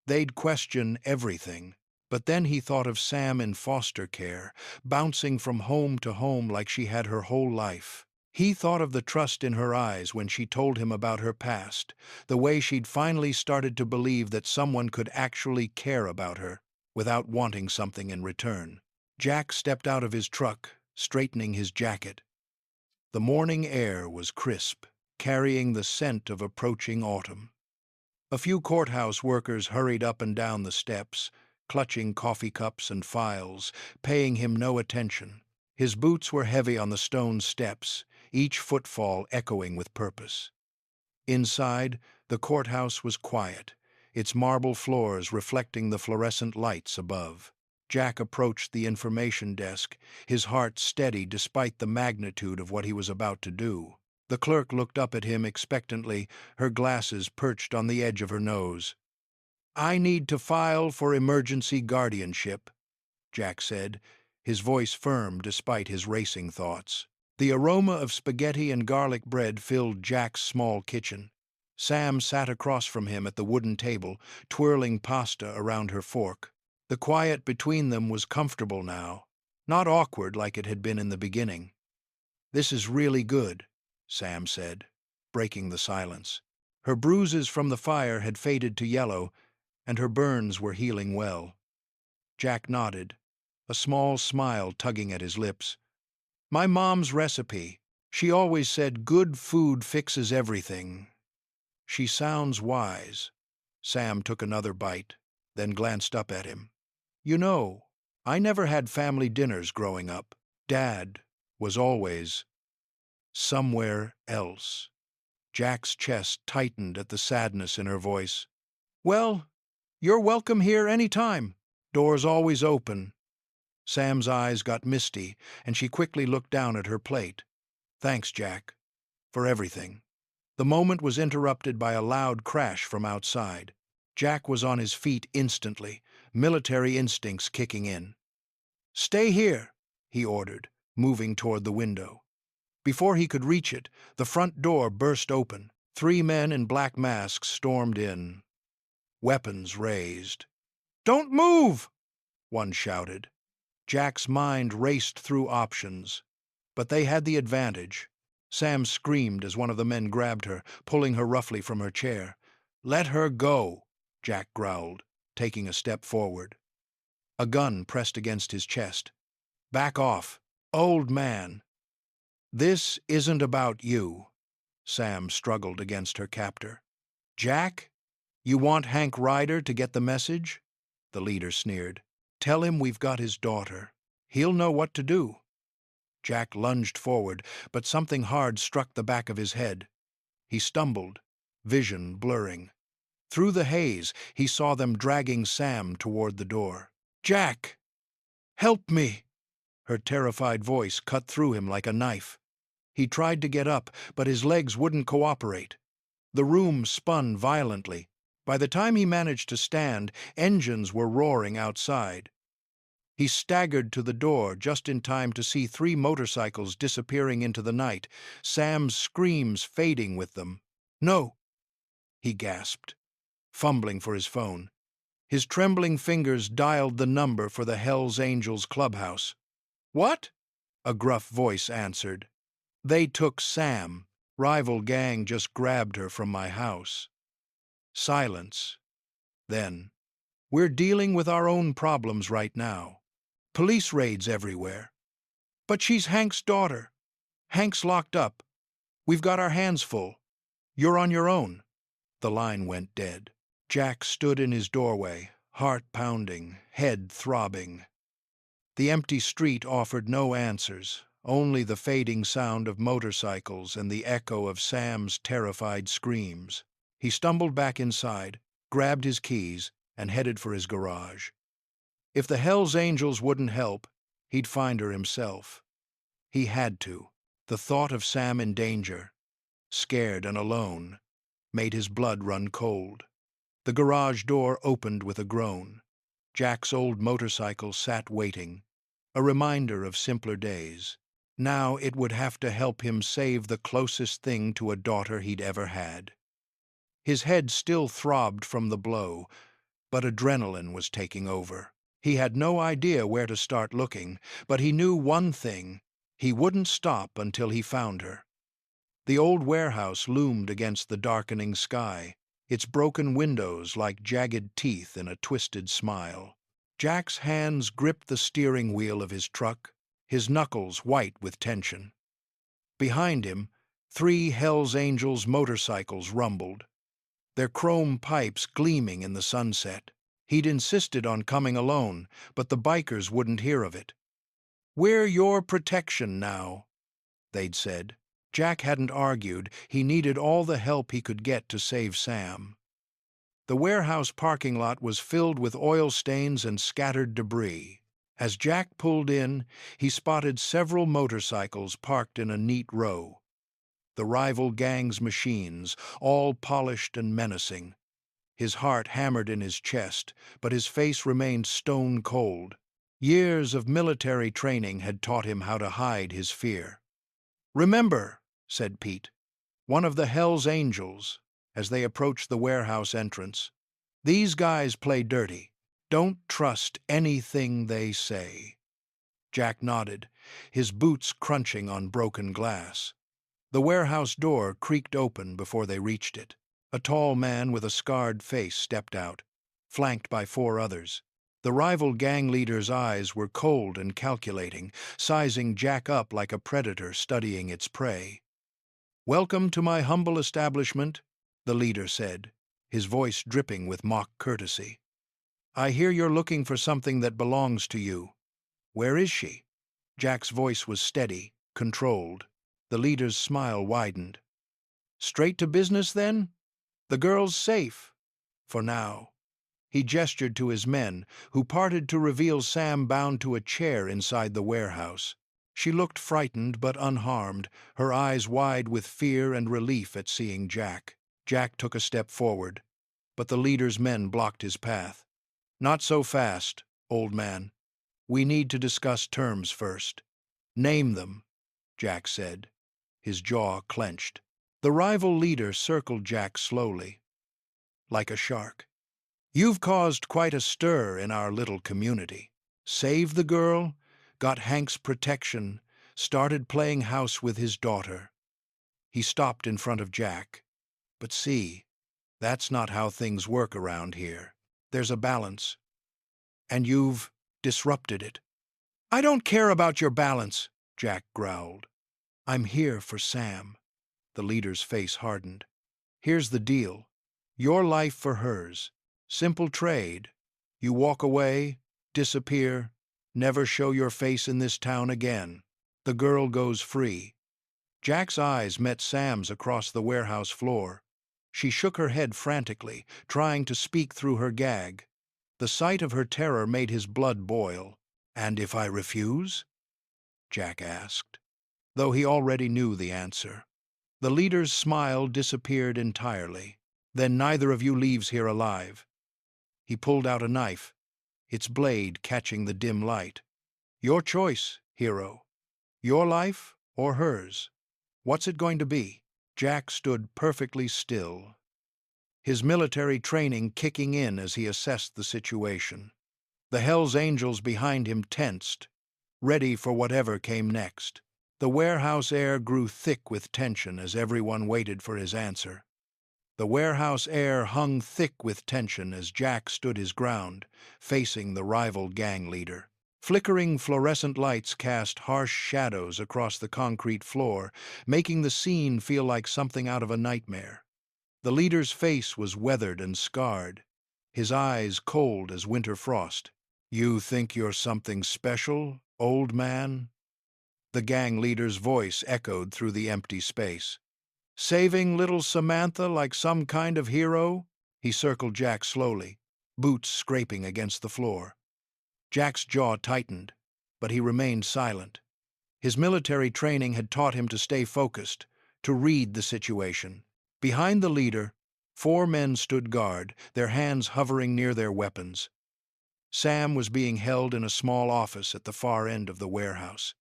They'd question everything. But then he thought of Sam in foster care, bouncing from home to home like she had her whole life. He thought of the trust in her eyes when she told him about her past, the way she'd finally started to believe that someone could actually care about her without wanting something in return. Jack stepped out of his truck, straightening his jacket. The morning air was crisp, carrying the scent of approaching autumn. A few courthouse workers hurried up and down the steps, clutching coffee cups and files, paying him no attention. His boots were heavy on the stone steps, each footfall echoing with purpose. Inside, the courthouse was quiet, its marble floors reflecting the fluorescent lights above. Jack approached the information desk, his heart steady despite the magnitude of what he was about to do. The clerk looked up at him expectantly, her glasses perched on the edge of her nose. "I need to file for emergency guardianship," Jack said, his voice firm despite his racing thoughts. The aroma of spaghetti and garlic bread filled Jack's small kitchen. Sam sat across from him at the wooden table, twirling pasta around her fork. The quiet between them was comfortable now, not awkward like it had been in the beginning. "This is really good," Sam said, breaking the silence. Her bruises from the fire had faded to yellow, and her burns were healing well. Jack nodded, a small smile tugging at his lips. "My mom's recipe. She always said good food fixes everything." "She sounds wise." Sam took another bite, then glanced up at him. "You know, I never had family dinners growing up. Dad was always somewhere else." Jack's chest tightened at the sadness in her voice. "Well, you're welcome here any time. Door's always open." Sam's eyes got misty, and she quickly looked down at her plate. "Thanks, Jack, for everything." The moment was interrupted by a loud crash from outside. Jack was on his feet instantly, military instincts kicking in. "Stay here," he ordered, moving toward the window. Before he could reach it, the front door burst open. 3 men in black masks stormed in, weapons raised. "Don't move!" one shouted. Jack's mind raced through options, but they had the advantage. Sam screamed as one of the men grabbed her, pulling her roughly from her chair. "Let her go," Jack growled, taking a step forward. A gun pressed against his chest. "Back off, old man." "This isn't about you." Sam struggled against her captor. "Jack, you want Hank Ryder to get the message?" The leader sneered. "Tell him we've got his daughter. He'll know what to do." Jack lunged forward, but something hard struck the back of his head. He stumbled, vision blurring. Through the haze, he saw them dragging Sam toward the door. "Jack! Help me!" Her terrified voice cut through him like a knife. He tried to get up, but his legs wouldn't cooperate. The room spun violently. By the time he managed to stand, engines were roaring outside. He staggered to the door just in time to see 3 motorcycles disappearing into the night, Sam's screams fading with them. "No!" he gasped, fumbling for his phone. His trembling fingers dialed the number for the Hells Angels clubhouse. "What?" a gruff voice answered. "They took Sam. Rival gang just grabbed her from my house." Silence. Then, "We're dealing with our own problems right now. Police raids everywhere." "But she's Hank's daughter. Hank's locked up. We've got our hands full. You're on your own." The line went dead. Jack stood in his doorway, heart pounding, head throbbing. The empty street offered no answers, only the fading sound of motorcycles and the echo of Sam's terrified screams. He stumbled back inside, grabbed his keys, and headed for his garage. If the Hells Angels wouldn't help, he'd find her himself. He had to. The thought of Sam in danger, scared and alone, made his blood run cold. The garage door opened with a groan. Jack's old motorcycle sat waiting, a reminder of simpler days. Now it would have to help him save the closest thing to a daughter he'd ever had. His head still throbbed from the blow, but adrenaline was taking over. He had no idea where to start looking, but he knew one thing: he wouldn't stop until he found her. The old warehouse loomed against the darkening sky, its broken windows like jagged teeth in a twisted smile. Jack's hands gripped the steering wheel of his truck, his knuckles white with tension. Behind him, 3 Hells Angels motorcycles rumbled, their chrome pipes gleaming in the sunset. He'd insisted on coming alone, but the bikers wouldn't hear of it. "We're your protection now," they'd said. Jack hadn't argued. He needed all the help he could get to save Sam. The warehouse parking lot was filled with oil stains and scattered debris. As Jack pulled in, he spotted several motorcycles parked in a neat row. The rival gang's machines, all polished and menacing. His heart hammered in his chest, but his face remained stone cold. Years of military training had taught him how to hide his fear. "Remember," said Pete, one of the Hells Angels, as they approached the warehouse entrance, "these guys play dirty. Don't trust anything they say." Jack nodded, his boots crunching on broken glass. The warehouse door creaked open before they reached it. A tall man with a scarred face stepped out, flanked by 4 others. The rival gang leader's eyes were cold and calculating, sizing Jack up like a predator studying its prey. "Welcome to my humble establishment," the leader said, his voice dripping with mock courtesy. "I hear you're looking for something that belongs to you. Where is she?" Jack's voice was steady, controlled. The leader's smile widened. "Straight to business, then? The girl's safe. For now." He gestured to his men, who parted to reveal Sam bound to a chair inside the warehouse. She looked frightened but unharmed, her eyes wide with fear and relief at seeing Jack. Jack took a step forward, but the leader's men blocked his path. "Not so fast, old man. We need to discuss terms first." Name them, Jack said, his jaw clenched. The rival leader circled Jack slowly, like a shark. You've caused quite a stir in our little community. Saved the girl, got Hank's protection, started playing house with his daughter. He stopped in front of Jack. But see, that's not how things work around here. There's a balance. And you've disrupted it. I don't care about your balance, Jack growled. I'm here for Sam. The leader's face hardened. Here's the deal. Your life for hers. Simple trade. You walk away, disappear, never show your face in this town again. The girl goes free. Jack's eyes met Sam's across the warehouse floor. She shook her head frantically, trying to speak through her gag. The sight of her terror made his blood boil. And if I refuse? Jack asked, though he already knew the answer. The leader's smile disappeared entirely. Then neither of you leaves here alive. He pulled out a knife, its blade catching the dim light. Your choice, hero. Your life or hers? What's it going to be? Jack stood perfectly still, his military training kicking in as he assessed the situation. The Hells Angels behind him tensed, ready for whatever came next. The warehouse air grew thick with tension as everyone waited for his answer. The warehouse air hung thick with tension as Jack stood his ground, facing the rival gang leader. Flickering fluorescent lights cast harsh shadows across the concrete floor, making the scene feel like something out of a nightmare. The leader's face was weathered and scarred, his eyes cold as winter frost. You think you're something special, old man? The gang leader's voice echoed through the empty space. Saving little Samantha like some kind of hero? He circled Jack slowly, boots scraping against the floor. Jack's jaw tightened, but he remained silent. His military training had taught him to stay focused, to read the situation. Behind the leader, 4 men stood guard, their hands hovering near their weapons. Sam was being held in a small office at the far end of the warehouse.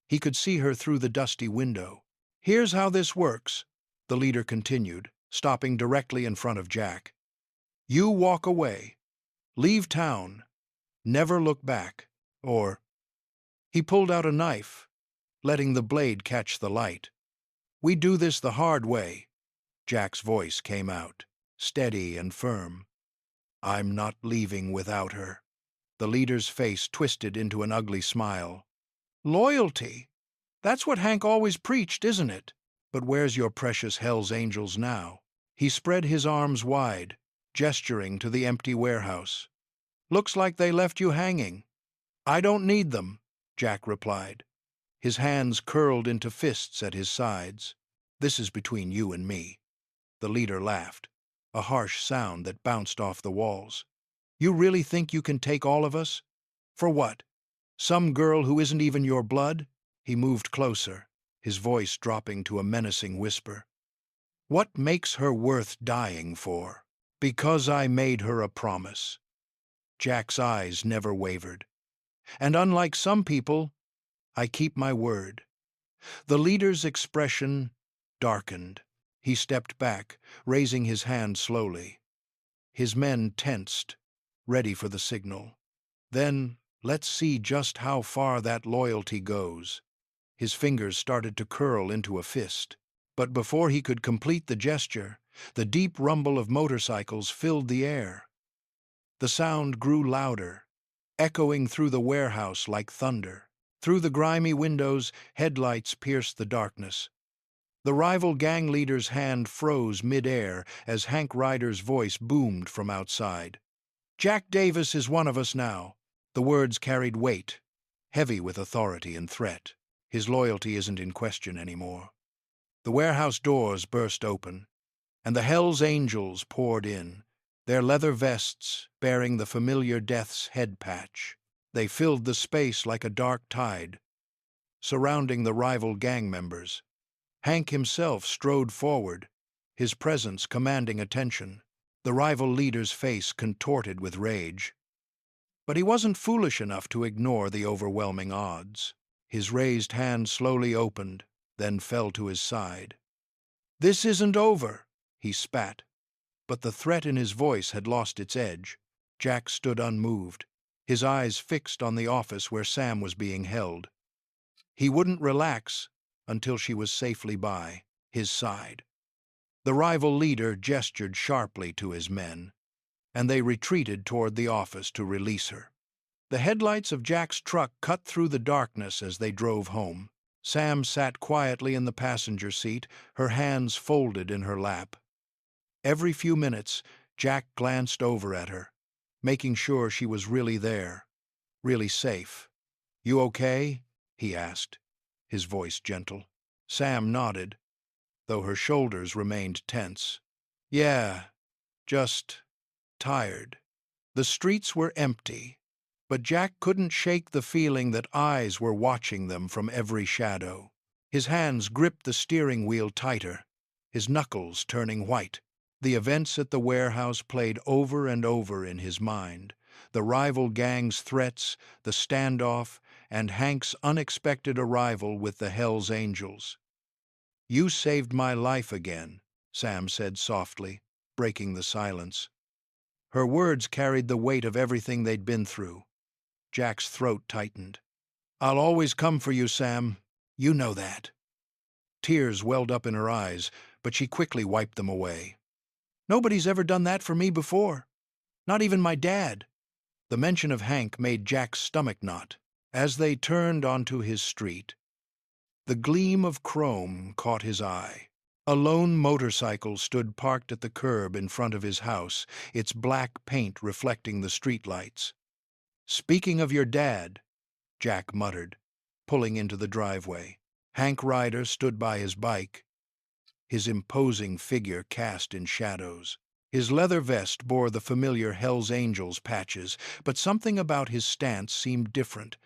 He could see her through the dusty window. Here's how this works, the leader continued, stopping directly in front of Jack. You walk away. Leave town. Never look back. Or... He pulled out a knife, letting the blade catch the light. We do this the hard way. Jack's voice came out, steady and firm. I'm not leaving without her. The leader's face twisted into an ugly smile. Loyalty. That's what Hank always preached, isn't it? But where's your precious Hells Angels now? He spread his arms wide, gesturing to the empty warehouse. Looks like they left you hanging. I don't need them, Jack replied. His hands curled into fists at his sides. This is between you and me. The leader laughed, a harsh sound that bounced off the walls. You really think you can take all of us? For what? Some girl who isn't even your blood? He moved closer, his voice dropping to a menacing whisper. What makes her worth dying for? Because I made her a promise. Jack's eyes never wavered. And unlike some people, I keep my word. The leader's expression darkened. He stepped back, raising his hand slowly. His men tensed, ready for the signal. Then, let's see just how far that loyalty goes. His fingers started to curl into a fist. But before he could complete the gesture, the deep rumble of motorcycles filled the air. The sound grew louder, echoing through the warehouse like thunder. Through the grimy windows, headlights pierced the darkness. The rival gang leader's hand froze mid-air as Hank Ryder's voice boomed from outside. Jack Davis is one of us now. The words carried weight, heavy with authority and threat. His loyalty isn't in question anymore. The warehouse doors burst open, and the Hells Angels poured in, their leather vests bearing the familiar Death's head patch. They filled the space like a dark tide, surrounding the rival gang members. Hank himself strode forward, his presence commanding attention. The rival leader's face contorted with rage. But he wasn't foolish enough to ignore the overwhelming odds. His raised hand slowly opened, then fell to his side. "This isn't over," he spat. But the threat in his voice had lost its edge. Jack stood unmoved, his eyes fixed on the office where Sam was being held. He wouldn't relax until she was safely by his side. The rival leader gestured sharply to his men, and they retreated toward the office to release her. The headlights of Jack's truck cut through the darkness as they drove home. Sam sat quietly in the passenger seat, her hands folded in her lap. Every few minutes, Jack glanced over at her, making sure she was really there, really safe. "You okay?" he asked, his voice gentle. Sam nodded, though her shoulders remained tense. "Yeah, just tired." The streets were empty, but Jack couldn't shake the feeling that eyes were watching them from every shadow. His hands gripped the steering wheel tighter, his knuckles turning white. The events at the warehouse played over and over in his mind. The rival gang's threats, the standoff, and Hank's unexpected arrival with the Hells Angels. "You saved my life again," Sam said softly, breaking the silence. Her words carried the weight of everything they'd been through. Jack's throat tightened. "I'll always come for you, Sam. You know that." Tears welled up in her eyes, but she quickly wiped them away. "Nobody's ever done that for me before. Not even my dad." The mention of Hank made Jack's stomach knot. As they turned onto his street, the gleam of chrome caught his eye. A lone motorcycle stood parked at the curb in front of his house, its black paint reflecting the streetlights. "Speaking of your dad," Jack muttered, pulling into the driveway. Hank Ryder stood by his bike, his imposing figure cast in shadows. His leather vest bore the familiar Hells Angels patches, but something about his stance seemed different,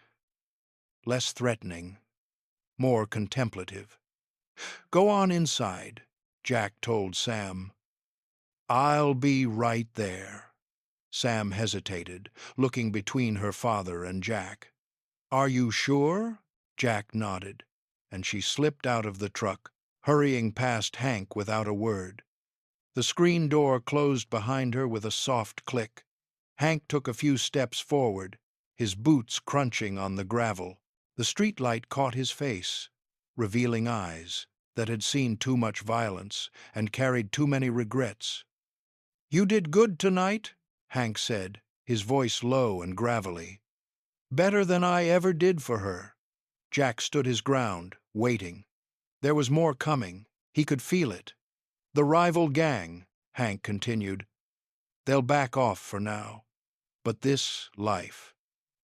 less threatening, more contemplative. "Go on inside," Jack told Sam. "I'll be right there." Sam hesitated, looking between her father and Jack. "Are you sure?" Jack nodded, and she slipped out of the truck, hurrying past Hank without a word. The screen door closed behind her with a soft click. Hank took a few steps forward, his boots crunching on the gravel. The streetlight caught his face, revealing eyes that had seen too much violence and carried too many regrets. "You did good tonight," Hank said, his voice low and gravelly. "Better than I ever did for her." Jack stood his ground, waiting. There was more coming. He could feel it. "The rival gang," Hank continued. "They'll back off for now. But this life."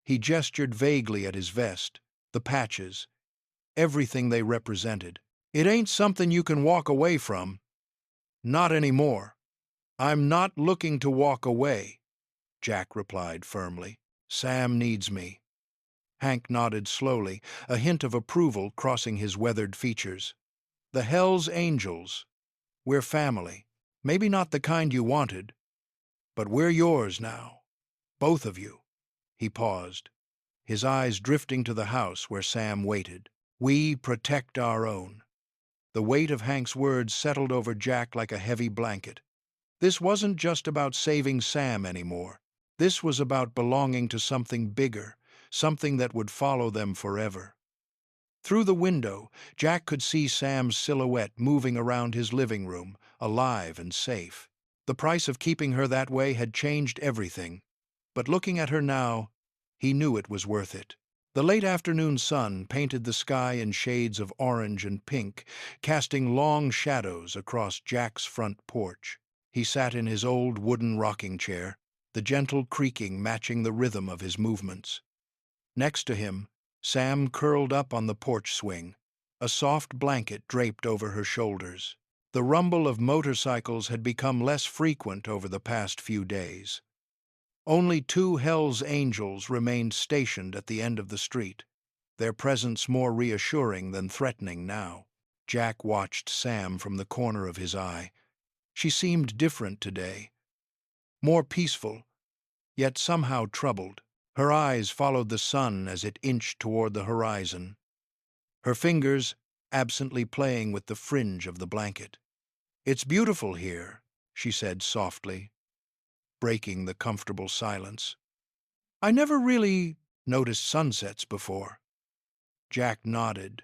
He gestured vaguely at his vest, the patches, everything they represented. "It ain't something you can walk away from." "Not anymore." "I'm not looking to walk away," Jack replied firmly. "Sam needs me." Hank nodded slowly, a hint of approval crossing his weathered features. "The Hells Angels. We're family. Maybe not the kind you wanted, but we're yours now. Both of you." He paused, his eyes drifting to the house where Sam waited. "We protect our own." The weight of Hank's words settled over Jack like a heavy blanket. This wasn't just about saving Sam anymore. This was about belonging to something bigger, something that would follow them forever. Through the window, Jack could see Sam's silhouette moving around his living room, alive and safe. The price of keeping her that way had changed everything, but looking at her now, he knew it was worth it. The late afternoon sun painted the sky in shades of orange and pink, casting long shadows across Jack's front porch. He sat in his old wooden rocking chair, the gentle creaking matching the rhythm of his movements. Next to him, Sam curled up on the porch swing, a soft blanket draped over her shoulders. The rumble of motorcycles had become less frequent over the past few days. Only 2 Hells Angels remained stationed at the end of the street, their presence more reassuring than threatening now. Jack watched Sam from the corner of his eye. She seemed different today, more peaceful, yet somehow troubled. Her eyes followed the sun as it inched toward the horizon. her fingers absently playing with the fringe of the blanket. "It's beautiful here," she said softly, breaking the comfortable silence. "I never really noticed sunsets before." Jack nodded,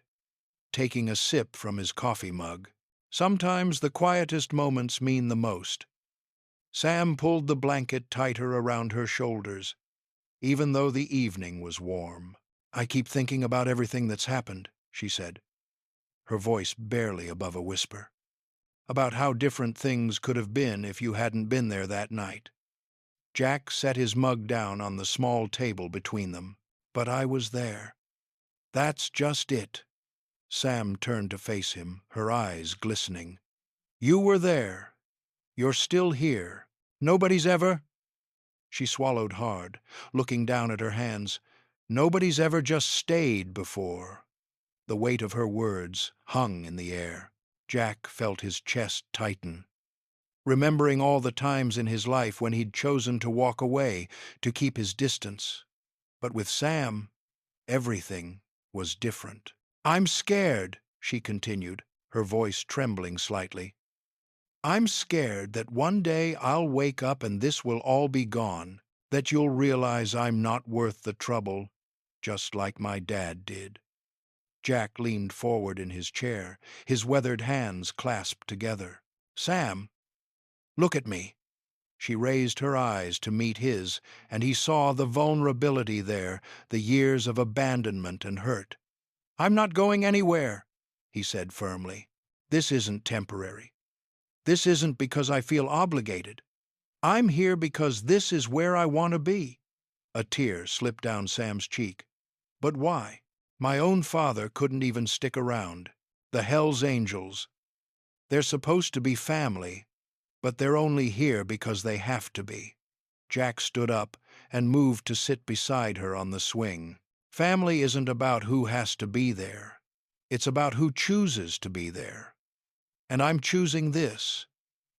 taking a sip from his coffee mug. "Sometimes the quietest moments mean the most." Sam pulled the blanket tighter around her shoulders, even though the evening was warm. "I keep thinking about everything that's happened," she said, her voice barely above a whisper. "About how different things could have been if you hadn't been there that night." Jack set his mug down on the small table between them. "But I was there." "That's just it." Sam turned to face him, her eyes glistening. "You were there. You're still here. Nobody's ever—" She swallowed hard, looking down at her hands. "Nobody's ever just stayed before." The weight of her words hung in the air. Jack felt his chest tighten, remembering all the times in his life when he'd chosen to walk away, to keep his distance. But with Sam, everything was different. "I'm scared," she continued, her voice trembling slightly. "I'm scared that one day I'll wake up and this will all be gone, that you'll realize I'm not worth the trouble, just like my dad did." Jack leaned forward in his chair, his weathered hands clasped together. "Sam, look at me." She raised her eyes to meet his, and he saw the vulnerability there, the years of abandonment and hurt. "I'm not going anywhere," he said firmly. "This isn't temporary. This isn't because I feel obligated. I'm here because this is where I want to be." A tear slipped down Sam's cheek. "But why? My own father couldn't even stick around. The Hells Angels. They're supposed to be family, but they're only here because they have to be." Jack stood up and moved to sit beside her on the swing. "Family isn't about who has to be there. It's about who chooses to be there. And I'm choosing this.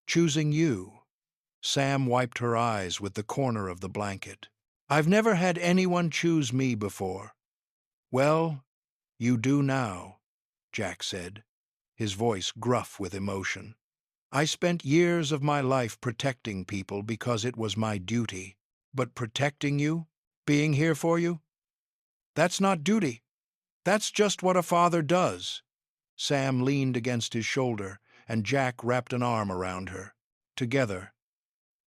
Choosing you." Sam wiped her eyes with the corner of the blanket. "I've never had anyone choose me before." "Well, you do now," Jack said, his voice gruff with emotion. "I spent years of my life protecting people because it was my duty. But protecting you, being here for you, that's not duty. That's just what a father does." Sam leaned against his shoulder, and Jack wrapped an arm around her. Together,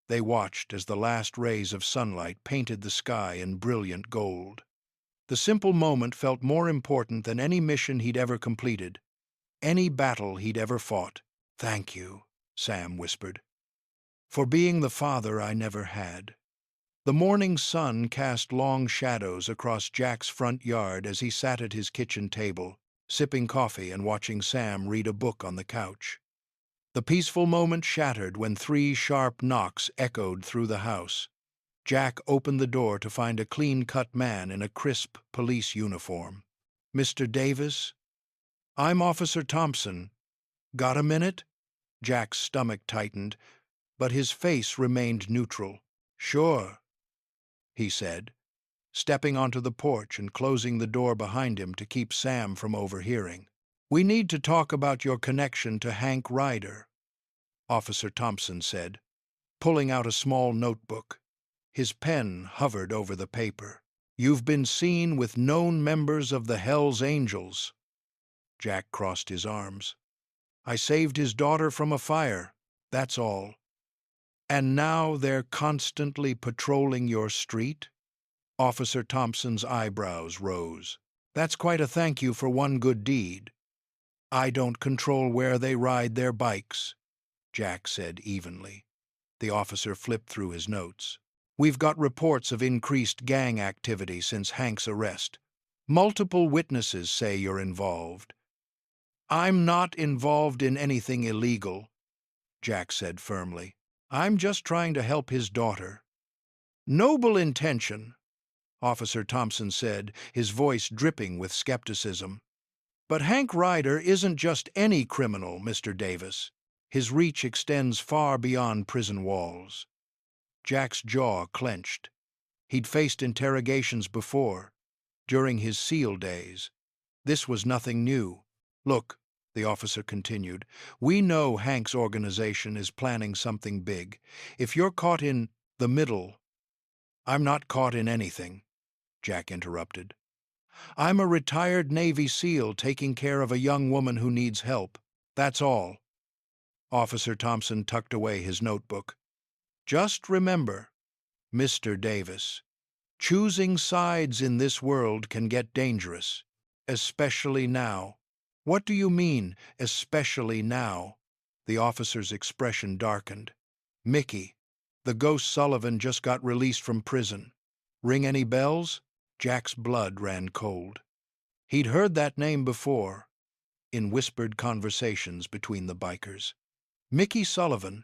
they watched as the last rays of sunlight painted the sky in brilliant gold. The simple moment felt more important than any mission he'd ever completed, any battle he'd ever fought. "Thank you," Sam whispered, "for being the father I never had." The morning sun cast long shadows across Jack's front yard as he sat at his kitchen table, sipping coffee and watching Sam read a book on the couch. The peaceful moment shattered when 3 sharp knocks echoed through the house. Jack opened the door to find a clean-cut man in a crisp police uniform. "Mr. Davis?" "I'm Officer Thompson. Got a minute?" Jack's stomach tightened, but his face remained neutral. "Sure," he said, stepping onto the porch and closing the door behind him to keep Sam from overhearing. "We need to talk about your connection to Hank Ryder," Officer Thompson said, pulling out a small notebook. His pen hovered over the paper. "You've been seen with known members of the Hells Angels." Jack crossed his arms. "I saved his daughter from a fire, that's all." "And now they're constantly patrolling your street?" Officer Thompson's eyebrows rose. "That's quite a thank you for one good deed." "I don't control where they ride their bikes," Jack said evenly. The officer flipped through his notes. "We've got reports of increased gang activity since Hank's arrest. Multiple witnesses say you're involved." "I'm not involved in anything illegal," Jack said firmly. "I'm just trying to help his daughter." "Noble intention," Officer Thompson said, his voice dripping with skepticism. "But Hank Ryder isn't just any criminal, Mr. Davis. His reach extends far beyond prison walls." Jack's jaw clenched. He'd faced interrogations before, during his SEAL days, This was nothing new. Look, the officer continued, we know Hank's organization is planning something big. If you're caught in the middle— I'm not caught in anything, Jack interrupted. I'm a retired Navy SEAL taking care of a young woman who needs help. That's all. Officer Thompson tucked away his notebook. Just remember, Mr. Davis, choosing sides in this world can get dangerous, especially now. What do you mean, especially now? The officer's expression darkened. Mickey, the ghost Sullivan just got released from prison. Ring any bells? Jack's blood ran cold. He'd heard that name before, in whispered conversations between the bikers. Mickey Sullivan,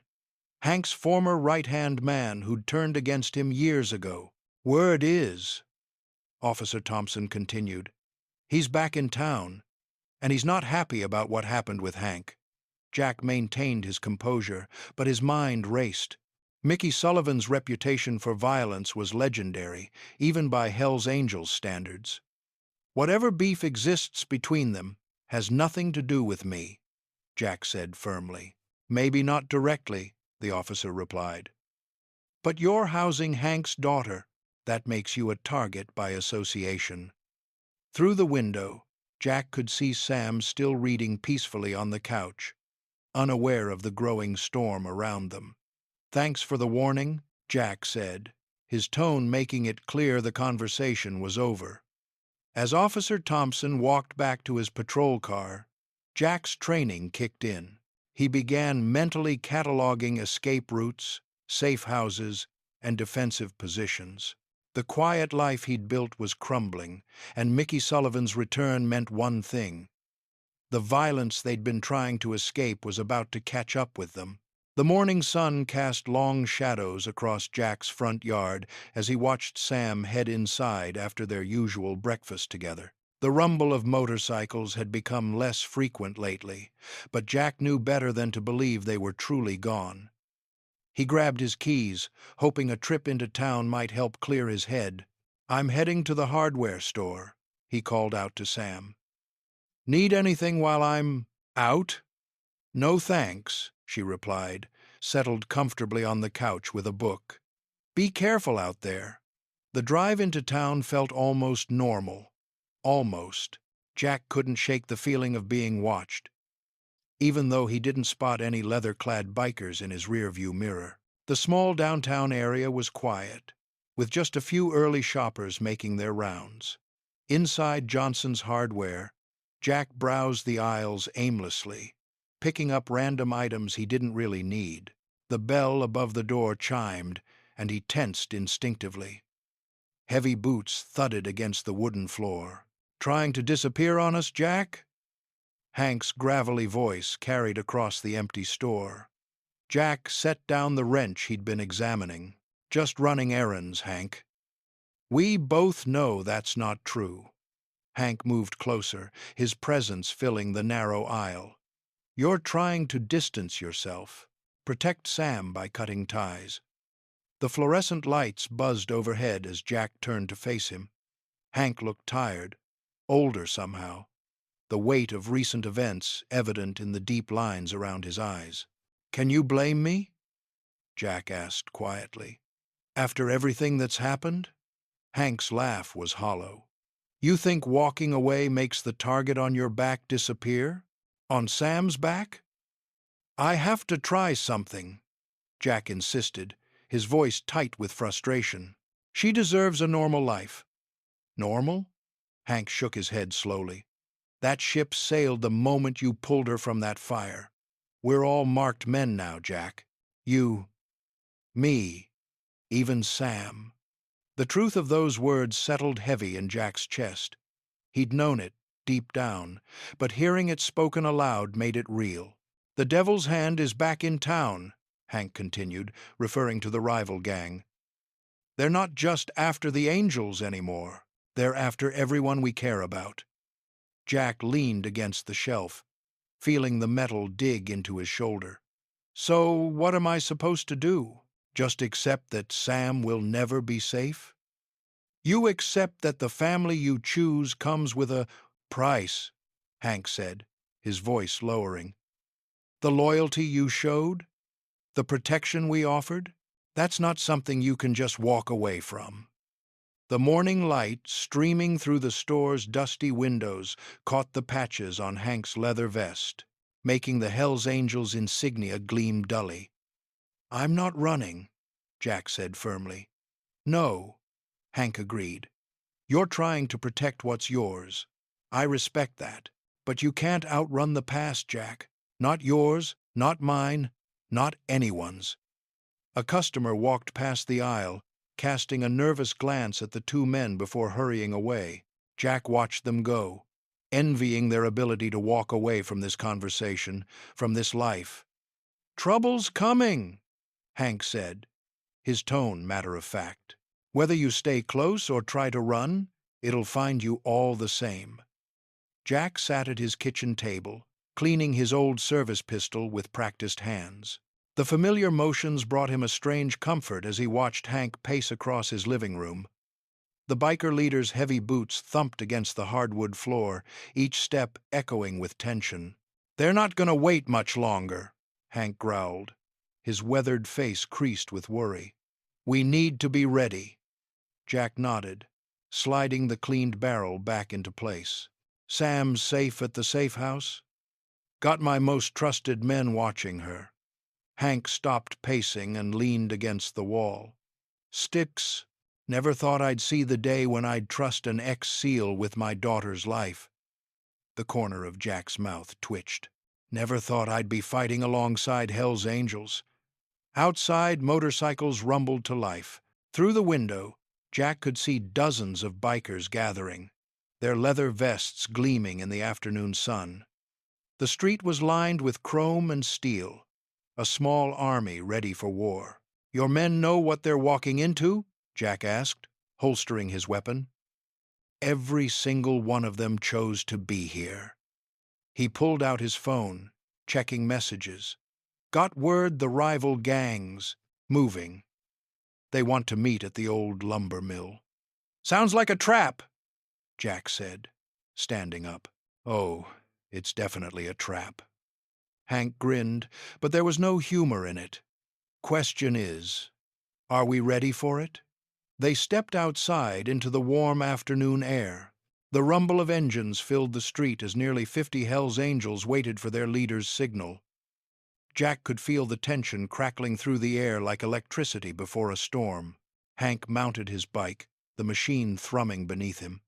Hank's former right-hand man who'd turned against him years ago. Word is, Officer Thompson continued, he's back in town, and he's not happy about what happened with Hank. Jack maintained his composure, but his mind raced. Mickey Sullivan's reputation for violence was legendary, even by Hell's Angels standards. Whatever beef exists between them has nothing to do with me, Jack said firmly. Maybe not directly, the officer replied. But you're housing Hank's daughter. That makes you a target by association. Through the window, Jack could see Sam still reading peacefully on the couch, unaware of the growing storm around them. Thanks for the warning, Jack said, his tone making it clear the conversation was over. As Officer Thompson walked back to his patrol car, Jack's training kicked in. He began mentally cataloging escape routes, safe houses, and defensive positions. The quiet life he'd built was crumbling, and Mickey Sullivan's return meant one thing. The violence they'd been trying to escape was about to catch up with them. The morning sun cast long shadows across Jack's front yard as he watched Sam head inside after their usual breakfast together. The rumble of motorcycles had become less frequent lately, but Jack knew better than to believe they were truly gone. He grabbed his keys, hoping a trip into town might help clear his head. I'm heading to the hardware store, he called out to Sam. Need anything while I'm out? No thanks, she replied, settled comfortably on the couch with a book. Be careful out there. The drive into town felt almost normal. Almost. Jack couldn't shake the feeling of being watched, even though he didn't spot any leather-clad bikers in his rearview mirror. The small downtown area was quiet, with just a few early shoppers making their rounds. Inside Johnson's Hardware, Jack browsed the aisles aimlessly, picking up random items he didn't really need. The bell above the door chimed, and he tensed instinctively. Heavy boots thudded against the wooden floor. Trying to disappear on us, Jack? Hank's gravelly voice carried across the empty store. Jack set down the wrench he'd been examining. Just running errands, Hank. We both know that's not true. Hank moved closer, his presence filling the narrow aisle. You're trying to distance yourself. Protect Sam by cutting ties. The fluorescent lights buzzed overhead as Jack turned to face him. Hank looked tired, older somehow, the weight of recent events evident in the deep lines around his eyes. Can you blame me? Jack asked quietly. After everything that's happened? Hank's laugh was hollow. You think walking away makes the target on your back disappear? On Sam's back? I have to try something, Jack insisted, his voice tight with frustration. She deserves a normal life. Normal? Hank shook his head slowly. That ship sailed the moment you pulled her from that fire. We're all marked men now, Jack. You, me, even Sam. The truth of those words settled heavy in Jack's chest. He'd known it, deep down, but hearing it spoken aloud made it real. The Devil's Hand is back in town, Hank continued, referring to the rival gang. They're not just after the Angels anymore. They're after everyone we care about. Jack leaned against the shelf, feeling the metal dig into his shoulder. So what am I supposed to do? Just accept that Sam will never be safe? You accept that the family you choose comes with a "Price," Hank said, his voice lowering. "The loyalty you showed? The protection we offered? That's not something you can just walk away from." The morning light, streaming through the store's dusty windows, caught the patches on Hank's leather vest, making the Hells Angels insignia gleam dully. "I'm not running," Jack said firmly. "No," Hank agreed. "You're trying to protect what's yours. I respect that. But you can't outrun the past, Jack. Not yours, not mine, not anyone's." A customer walked past the aisle, casting a nervous glance at the two men before hurrying away. Jack watched them go, envying their ability to walk away from this conversation, from this life. "Trouble's coming," Hank said, his tone matter-of-fact. "Whether you stay close or try to run, it'll find you all the same." Jack sat at his kitchen table, cleaning his old service pistol with practiced hands. The familiar motions brought him a strange comfort as he watched Hank pace across his living room. The biker leader's heavy boots thumped against the hardwood floor, each step echoing with tension. "They're not going to wait much longer," Hank growled, his weathered face creased with worry. "We need to be ready." Jack nodded, sliding the cleaned barrel back into place. "Sam's safe at the safe house?" "Got my most trusted men watching her." Hank stopped pacing and leaned against the wall. "Styx, never thought I'd see the day when I'd trust an ex-SEAL with my daughter's life." The corner of Jack's mouth twitched. "Never thought I'd be fighting alongside Hell's Angels." Outside, motorcycles rumbled to life. Through the window, Jack could see dozens of bikers gathering, their leather vests gleaming in the afternoon sun. The street was lined with chrome and steel, a small army ready for war. "Your men know what they're walking into?" Jack asked, holstering his weapon. Every single one of them chose to be here. He pulled out his phone, checking messages. "Got word the rival gangs moving. They want to meet at the old lumber mill." "Sounds like a trap," Jack said, standing up. "Oh, it's definitely a trap." Hank grinned, but there was no humor in it. "Question is, are we ready for it?" They stepped outside into the warm afternoon air. The rumble of engines filled the street as nearly 50 Hells Angels waited for their leader's signal. Jack could feel the tension crackling through the air like electricity before a storm. Hank mounted his bike, the machine thrumming beneath him.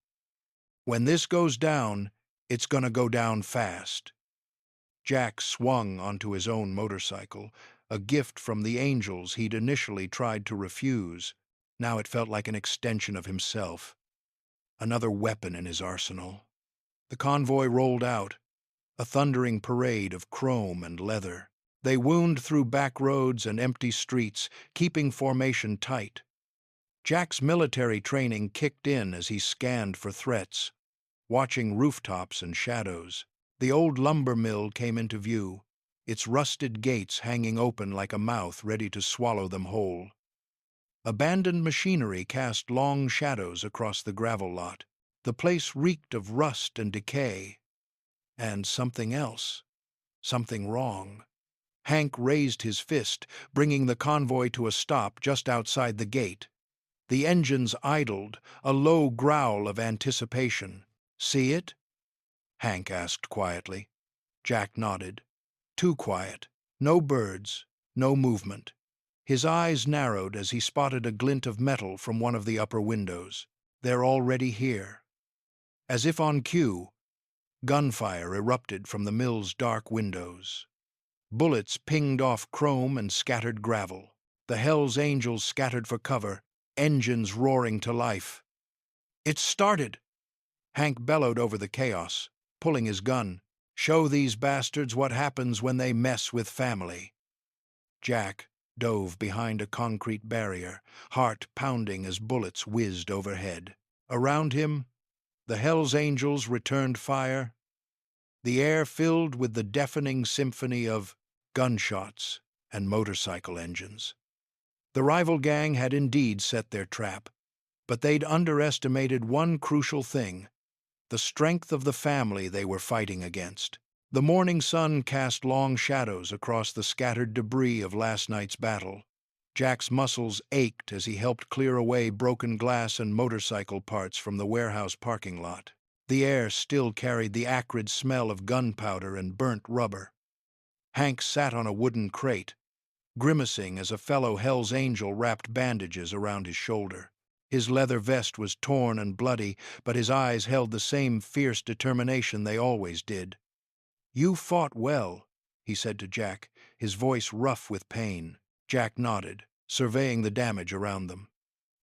"When this goes down, it's gonna go down fast." Jack swung onto his own motorcycle, a gift from the Angels he'd initially tried to refuse. Now it felt like an extension of himself, another weapon in his arsenal. The convoy rolled out, a thundering parade of chrome and leather. They wound through back roads and empty streets, keeping formation tight. Jack's military training kicked in as he scanned for threats, watching rooftops and shadows. The old lumber mill came into view, its rusted gates hanging open like a mouth ready to swallow them whole. Abandoned machinery cast long shadows across the gravel lot. The place reeked of rust and decay. And something else. Something wrong. Hank raised his fist, bringing the convoy to a stop just outside the gate. The engines idled, a low growl of anticipation. "See it?" Hank asked quietly. Jack nodded. Too quiet. No birds, no movement. His eyes narrowed as he spotted a glint of metal from one of the upper windows. "They're already here." As if on cue, gunfire erupted from the mill's dark windows. Bullets pinged off chrome and scattered gravel. The Hells Angels scattered for cover, engines roaring to life. "It's started!" Hank bellowed over the chaos, pulling his gun. "Show these bastards what happens when they mess with family." Jack dove behind a concrete barrier, heart pounding as bullets whizzed overhead. Around him, the Hells Angels returned fire. The air filled with the deafening symphony of gunshots and motorcycle engines. The rival gang had indeed set their trap, but they'd underestimated one crucial thing: the strength of the family they were fighting against. The morning sun cast long shadows across the scattered debris of last night's battle. Jack's muscles ached as he helped clear away broken glass and motorcycle parts from the warehouse parking lot. The air still carried the acrid smell of gunpowder and burnt rubber. Hank sat on a wooden crate, grimacing as a fellow Hell's Angel wrapped bandages around his shoulder. His leather vest was torn and bloody, but his eyes held the same fierce determination they always did. "You fought well," he said to Jack, his voice rough with pain. Jack nodded, surveying the damage around them.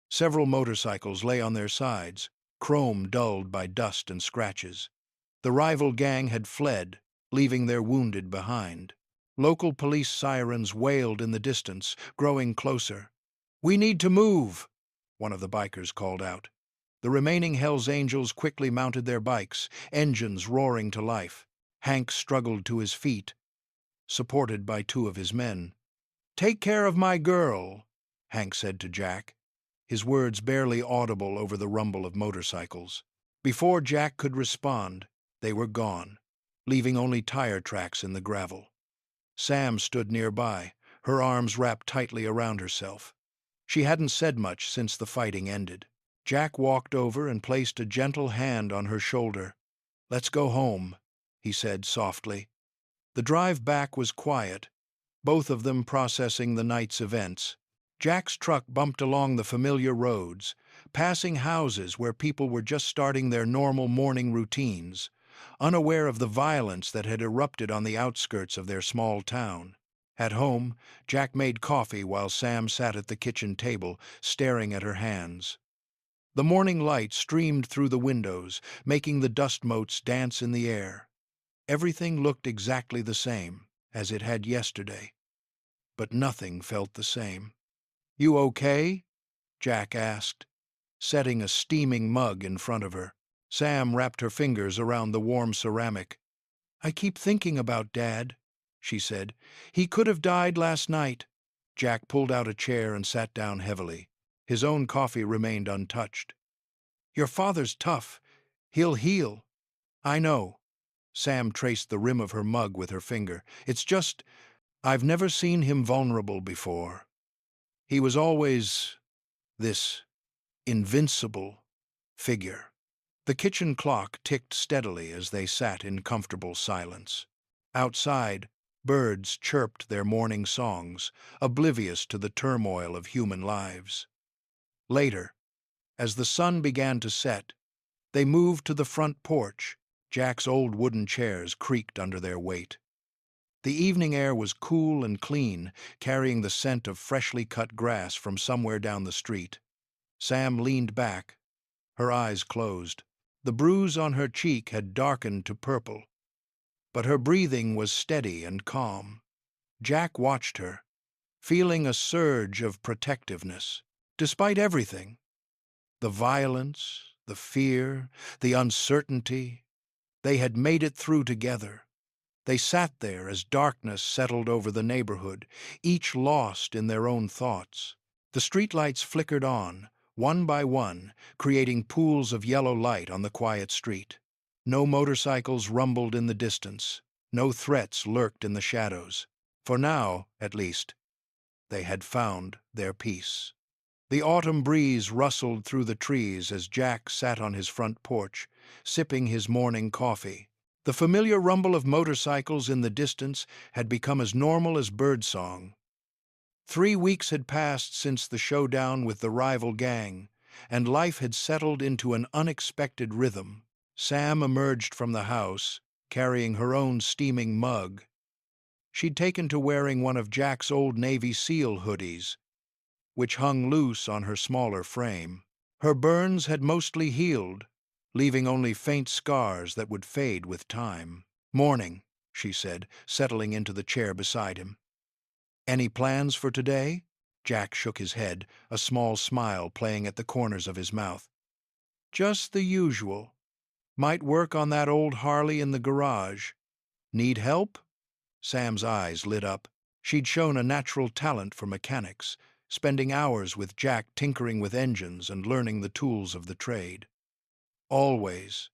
Several motorcycles lay on their sides, chrome dulled by dust and scratches. The rival gang had fled, leaving their wounded behind. Local police sirens wailed in the distance, growing closer. "We need to move," one of the bikers called out. The remaining Hells Angels quickly mounted their bikes, engines roaring to life. Hank struggled to his feet, supported by two of his men. "Take care of my girl," Hank said to Jack, his words barely audible over the rumble of motorcycles. Before Jack could respond, they were gone, leaving only tire tracks in the gravel. Sam stood nearby, her arms wrapped tightly around herself. She hadn't said much since the fighting ended. Jack walked over and placed a gentle hand on her shoulder. "Let's go home," he said softly. The drive back was quiet, both of them processing the night's events. Jack's truck bumped along the familiar roads, passing houses where people were just starting their normal morning routines, unaware of the violence that had erupted on the outskirts of their small town. At home, Jack made coffee while Sam sat at the kitchen table, staring at her hands. The morning light streamed through the windows, making the dust motes dance in the air. Everything looked exactly the same, as it had yesterday. But nothing felt the same. "You okay?" Jack asked, setting a steaming mug in front of her. Sam wrapped her fingers around the warm ceramic. "I keep thinking about Dad," she said. "He could have died last night." Jack pulled out a chair and sat down heavily. His own coffee remained untouched. "Your father's tough. He'll heal." "I know." Sam traced the rim of her mug with her finger. "It's just, I've never seen him vulnerable before. He was always this invincible figure." The kitchen clock ticked steadily as they sat in comfortable silence. Outside, birds chirped their morning songs, oblivious to the turmoil of human lives. Later, as the sun began to set, they moved to the front porch. Jack's old wooden chairs creaked under their weight. The evening air was cool and clean, carrying the scent of freshly cut grass from somewhere down the street. Sam leaned back, her eyes closed. The bruise on her cheek had darkened to purple, but her breathing was steady and calm. Jack watched her, feeling a surge of protectiveness. Despite everything, the violence, the fear, the uncertainty, they had made it through together. They sat there as darkness settled over the neighborhood, each lost in their own thoughts. The streetlights flickered on, one by one, creating pools of yellow light on the quiet street. No motorcycles rumbled in the distance. No threats lurked in the shadows. For now, at least, they had found their peace. The autumn breeze rustled through the trees as Jack sat on his front porch, sipping his morning coffee. The familiar rumble of motorcycles in the distance had become as normal as birdsong. 3 weeks had passed since the showdown with the rival gang, and life had settled into an unexpected rhythm. Sam emerged from the house, carrying her own steaming mug. She'd taken to wearing one of Jack's old Navy SEAL hoodies, which hung loose on her smaller frame. Her burns had mostly healed, leaving only faint scars that would fade with time. "Morning," she said, settling into the chair beside him. "Any plans for today?" Jack shook his head, a small smile playing at the corners of his mouth. "Just the usual. Might work on that old Harley in the garage. Need help?" Sam's eyes lit up. She'd shown a natural talent for mechanics, spending hours with Jack tinkering with engines and learning the tools of the trade. "Always."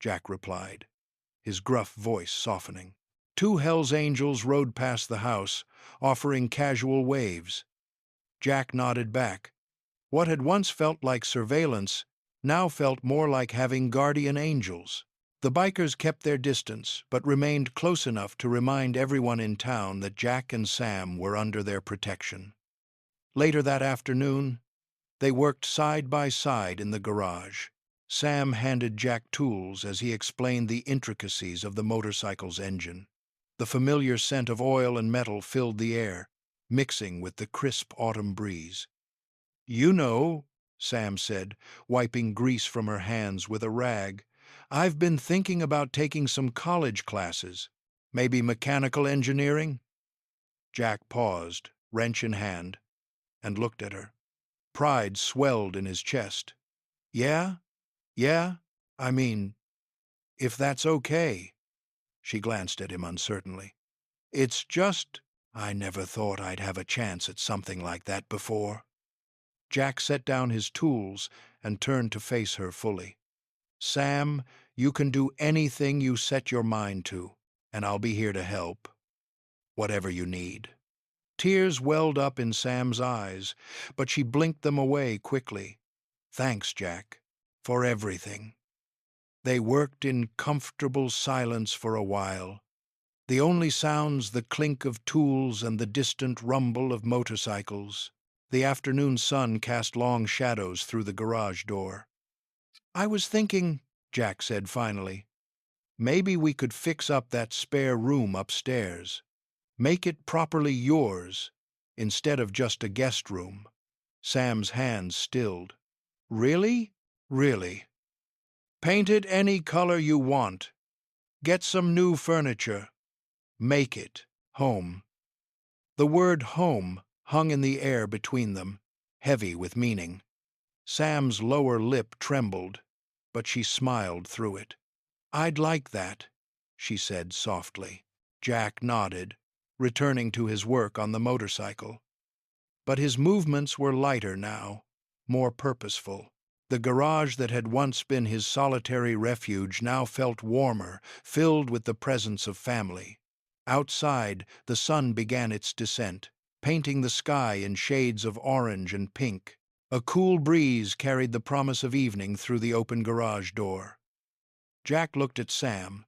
Jack replied, his gruff voice softening. Two Hell's Angels rode past the house, offering casual waves. Jack nodded back. What had once felt like surveillance now felt more like having guardian angels. The bikers kept their distance, but remained close enough to remind everyone in town that Jack and Sam were under their protection. Later that afternoon, they worked side by side in the garage. Sam handed Jack tools as he explained the intricacies of the motorcycle's engine. The familiar scent of oil and metal filled the air, mixing with the crisp autumn breeze. "You know," Sam said, wiping grease from her hands with a rag, "I've been thinking about taking some college classes. Maybe mechanical engineering?" Jack paused, wrench in hand, and looked at her. Pride swelled in his chest. "Yeah? Yeah? I mean, if that's okay." She glanced at him uncertainly. "It's just, I never thought I'd have a chance at something like that before." Jack set down his tools and turned to face her fully. "Sam, you can do anything you set your mind to, and I'll be here to help. Whatever you need." Tears welled up in Sam's eyes, but she blinked them away quickly. "Thanks, Jack, for everything." They worked in comfortable silence for a while. The only sounds the clink of tools and the distant rumble of motorcycles. The afternoon sun cast long shadows through the garage door. "I was thinking," Jack said finally, "maybe we could fix up that spare room upstairs. Make it properly yours, instead of just a guest room." Sam's hands stilled. "Really? Really?" "Paint it any color you want. Get some new furniture. Make it home." The word home hung in the air between them, heavy with meaning. Sam's lower lip trembled, but she smiled through it. "I'd like that," she said softly. Jack nodded, returning to his work on the motorcycle. But his movements were lighter now, more purposeful. The garage that had once been his solitary refuge now felt warmer, filled with the presence of family. Outside, the sun began its descent, painting the sky in shades of orange and pink. A cool breeze carried the promise of evening through the open garage door. Jack looked at Sam,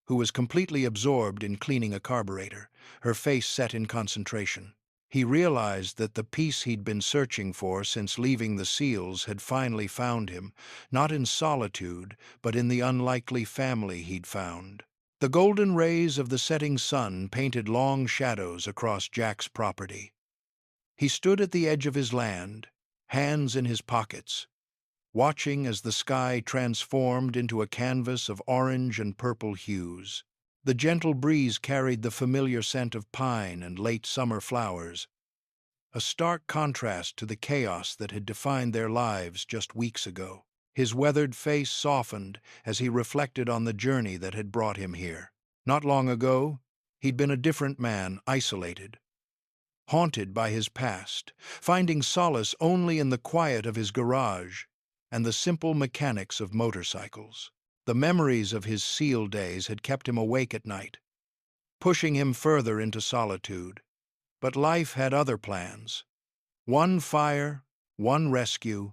who was completely absorbed in cleaning a carburetor, her face set in concentration. He realized that the peace he'd been searching for since leaving the SEALs had finally found him, not in solitude, but in the unlikely family he'd found. The golden rays of the setting sun painted long shadows across Jack's property. He stood at the edge of his land, hands in his pockets, watching as the sky transformed into a canvas of orange and purple hues. The gentle breeze carried the familiar scent of pine and late summer flowers, a stark contrast to the chaos that had defined their lives just weeks ago. His weathered face softened as he reflected on the journey that had brought him here. Not long ago, he'd been a different man, isolated, haunted by his past, finding solace only in the quiet of his garage and the simple mechanics of motorcycles. The memories of his SEAL days had kept him awake at night, pushing him further into solitude. But life had other plans. One fire, one rescue,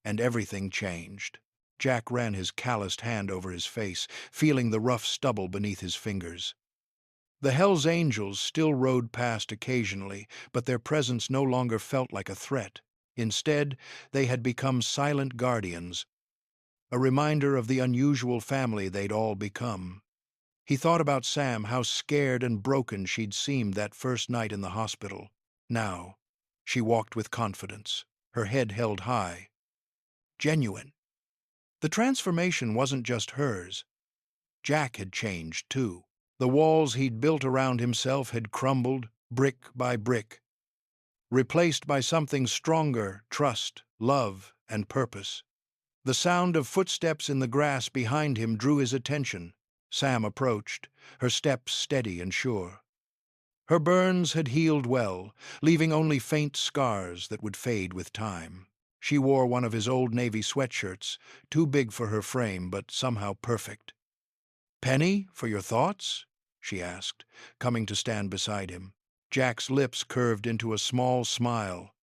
and everything changed. Jack ran his calloused hand over his face, feeling the rough stubble beneath his fingers. The Hell's Angels still rode past occasionally, but their presence no longer felt like a threat. Instead, they had become silent guardians, a reminder of the unusual family they'd all become. He thought about Sam, how scared and broken she'd seemed that first night in the hospital. Now, she walked with confidence, her head held high. Genuine. The transformation wasn't just hers. Jack had changed, too. The walls he'd built around himself had crumbled, brick by brick, replaced by something stronger: trust, love, and purpose. The sound of footsteps in the grass behind him drew his attention. Sam approached, her steps steady and sure. Her burns had healed well, leaving only faint scars that would fade with time. She wore one of his old Navy sweatshirts, too big for her frame but somehow perfect. "Penny, for your thoughts?" she asked, coming to stand beside him. Jack's lips curved into a small smile.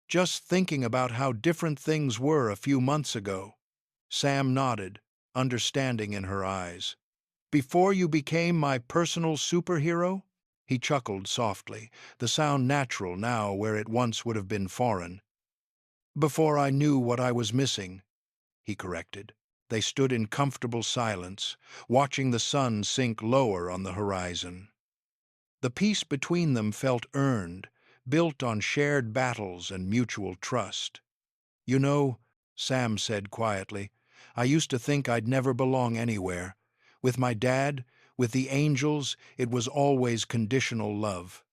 "Just thinking about how different things were a few months ago." Sam nodded, understanding in her eyes. "Before you became my personal superhero?" He chuckled softly, the sound natural now where it once would have been foreign. "Before I knew what I was missing," he corrected. They stood in comfortable silence, watching the sun sink lower on the horizon. The peace between them felt earned, built on shared battles and mutual trust. "You know," Sam said quietly, "I used to think I'd never belong anywhere. With my dad, with the angels, it was always conditional love."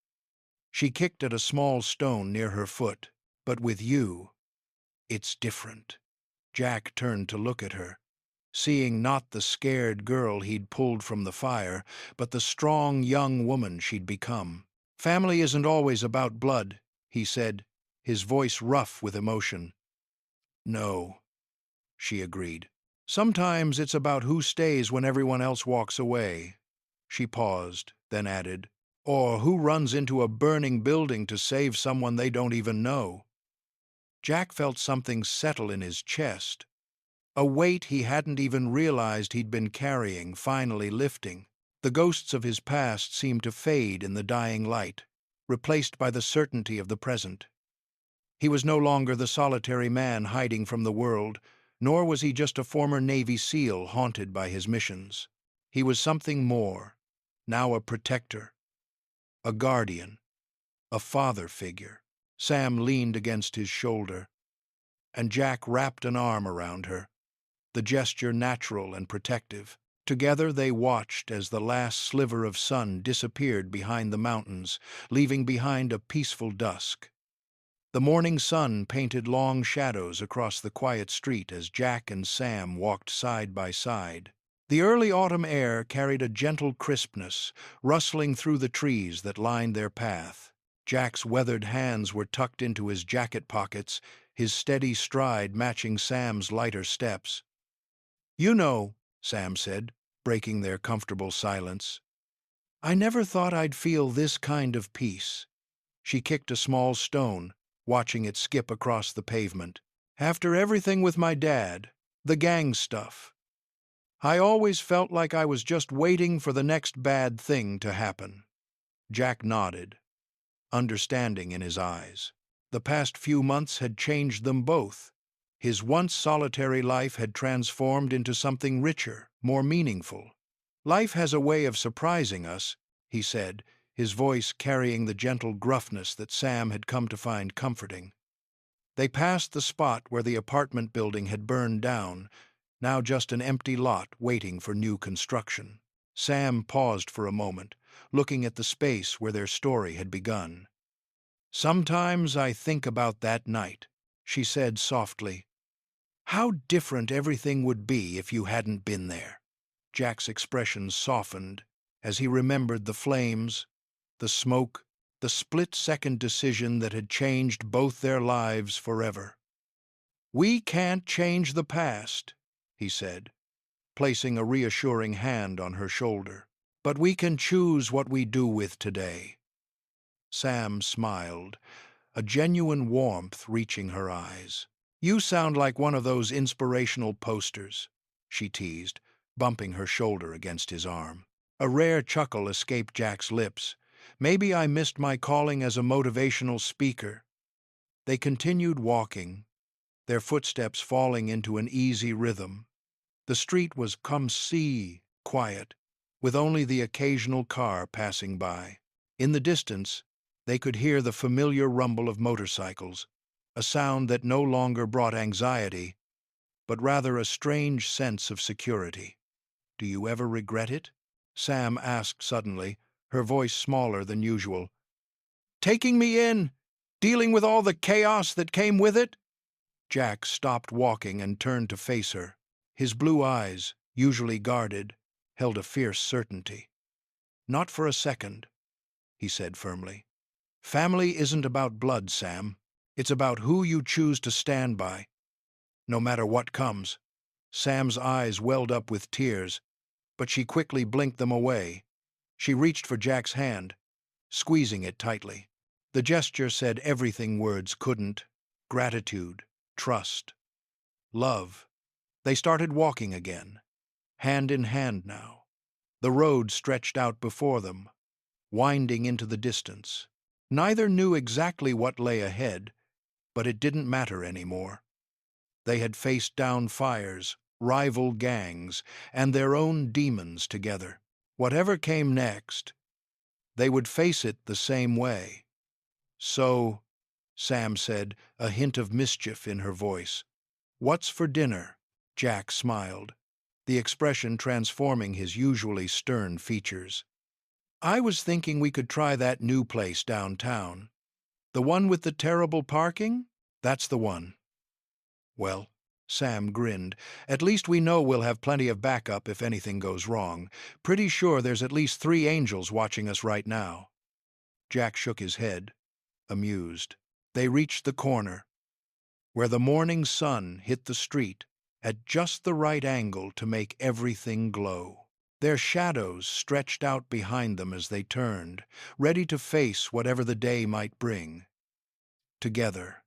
She kicked at a small stone near her foot. "But with you, it's different." Jack turned to look at her, seeing not the scared girl he'd pulled from the fire, but the strong young woman she'd become. "Family isn't always about blood," he said, his voice rough with emotion. "No," she agreed. "Sometimes it's about who stays when everyone else walks away." She paused, then added, "Or who runs into a burning building to save someone they don't even know." Jack felt something settle in his chest, a weight he hadn't even realized he'd been carrying finally lifting. The ghosts of his past seemed to fade in the dying light, replaced by the certainty of the present. He was no longer the solitary man hiding from the world, nor was he just a former Navy SEAL haunted by his missions. He was something more, now a protector, a guardian, a father figure. Sam leaned against his shoulder, and Jack wrapped an arm around her, the gesture natural and protective. Together they watched as the last sliver of sun disappeared behind the mountains, leaving behind a peaceful dusk. The morning sun painted long shadows across the quiet street as Jack and Sam walked side by side. The early autumn air carried a gentle crispness, rustling through the trees that lined their path. Jack's weathered hands were tucked into his jacket pockets, his steady stride matching Sam's lighter steps. "You know," Sam said, breaking their comfortable silence, "I never thought I'd feel this kind of peace." She kicked a small stone, watching it skip across the pavement. "After everything with my dad, the gang stuff, I always felt like I was just waiting for the next bad thing to happen." Jack nodded, understanding in his eyes. The past few months had changed them both. His once solitary life had transformed into something richer, more meaningful. "Life has a way of surprising us," he said, his voice carrying the gentle gruffness that Sam had come to find comforting. They passed the spot where the apartment building had burned down, now just an empty lot waiting for new construction. Sam paused for a moment, looking at the space where their story had begun. "Sometimes I think about that night," she said softly. "How different everything would be if you hadn't been there." Jack's expression softened as he remembered the flames, the smoke, the split-second decision that had changed both their lives forever. "We can't change the past," he said, placing a reassuring hand on her shoulder. "But we can choose what we do with today." Sam smiled, a genuine warmth reaching her eyes. "You sound like one of those inspirational posters," she teased, bumping her shoulder against his arm. A rare chuckle escaped Jack's lips. "Maybe I missed my calling as a motivational speaker." They continued walking, their footsteps falling into an easy rhythm. The street was quiet, with only the occasional car passing by. In the distance, they could hear the familiar rumble of motorcycles, a sound that no longer brought anxiety, but rather a strange sense of security. "Do you ever regret it?" Sam asked suddenly, her voice smaller than usual. "Taking me in, dealing with all the chaos that came with it?" Jack stopped walking and turned to face her. His blue eyes, usually guarded, held a fierce certainty. "Not for a second," he said firmly. "Family isn't about blood, Sam. It's about who you choose to stand by, no matter what comes. Sam's eyes welled up with tears, but she quickly blinked them away. She reached for Jack's hand, squeezing it tightly. The gesture said everything words couldn't: gratitude, trust, love. They started walking again, hand in hand now. The road stretched out before them, winding into the distance. Neither knew exactly what lay ahead, but it didn't matter anymore. They had faced down fires, rival gangs, and their own demons together. Whatever came next, they would face it the same way. "So," Sam said, a hint of mischief in her voice. "What's for dinner?" Jack smiled, the expression transforming his usually stern features. "I was thinking we could try that new place downtown. The one with the terrible parking? That's the one." "Well," Sam grinned, "at least we know we'll have plenty of backup if anything goes wrong. Pretty sure there's at least 3 angels watching us right now." Jack shook his head, amused. They reached the corner, where the morning sun hit the street at just the right angle to make everything glow. Their shadows stretched out behind them as they turned, ready to face whatever the day might bring. Together,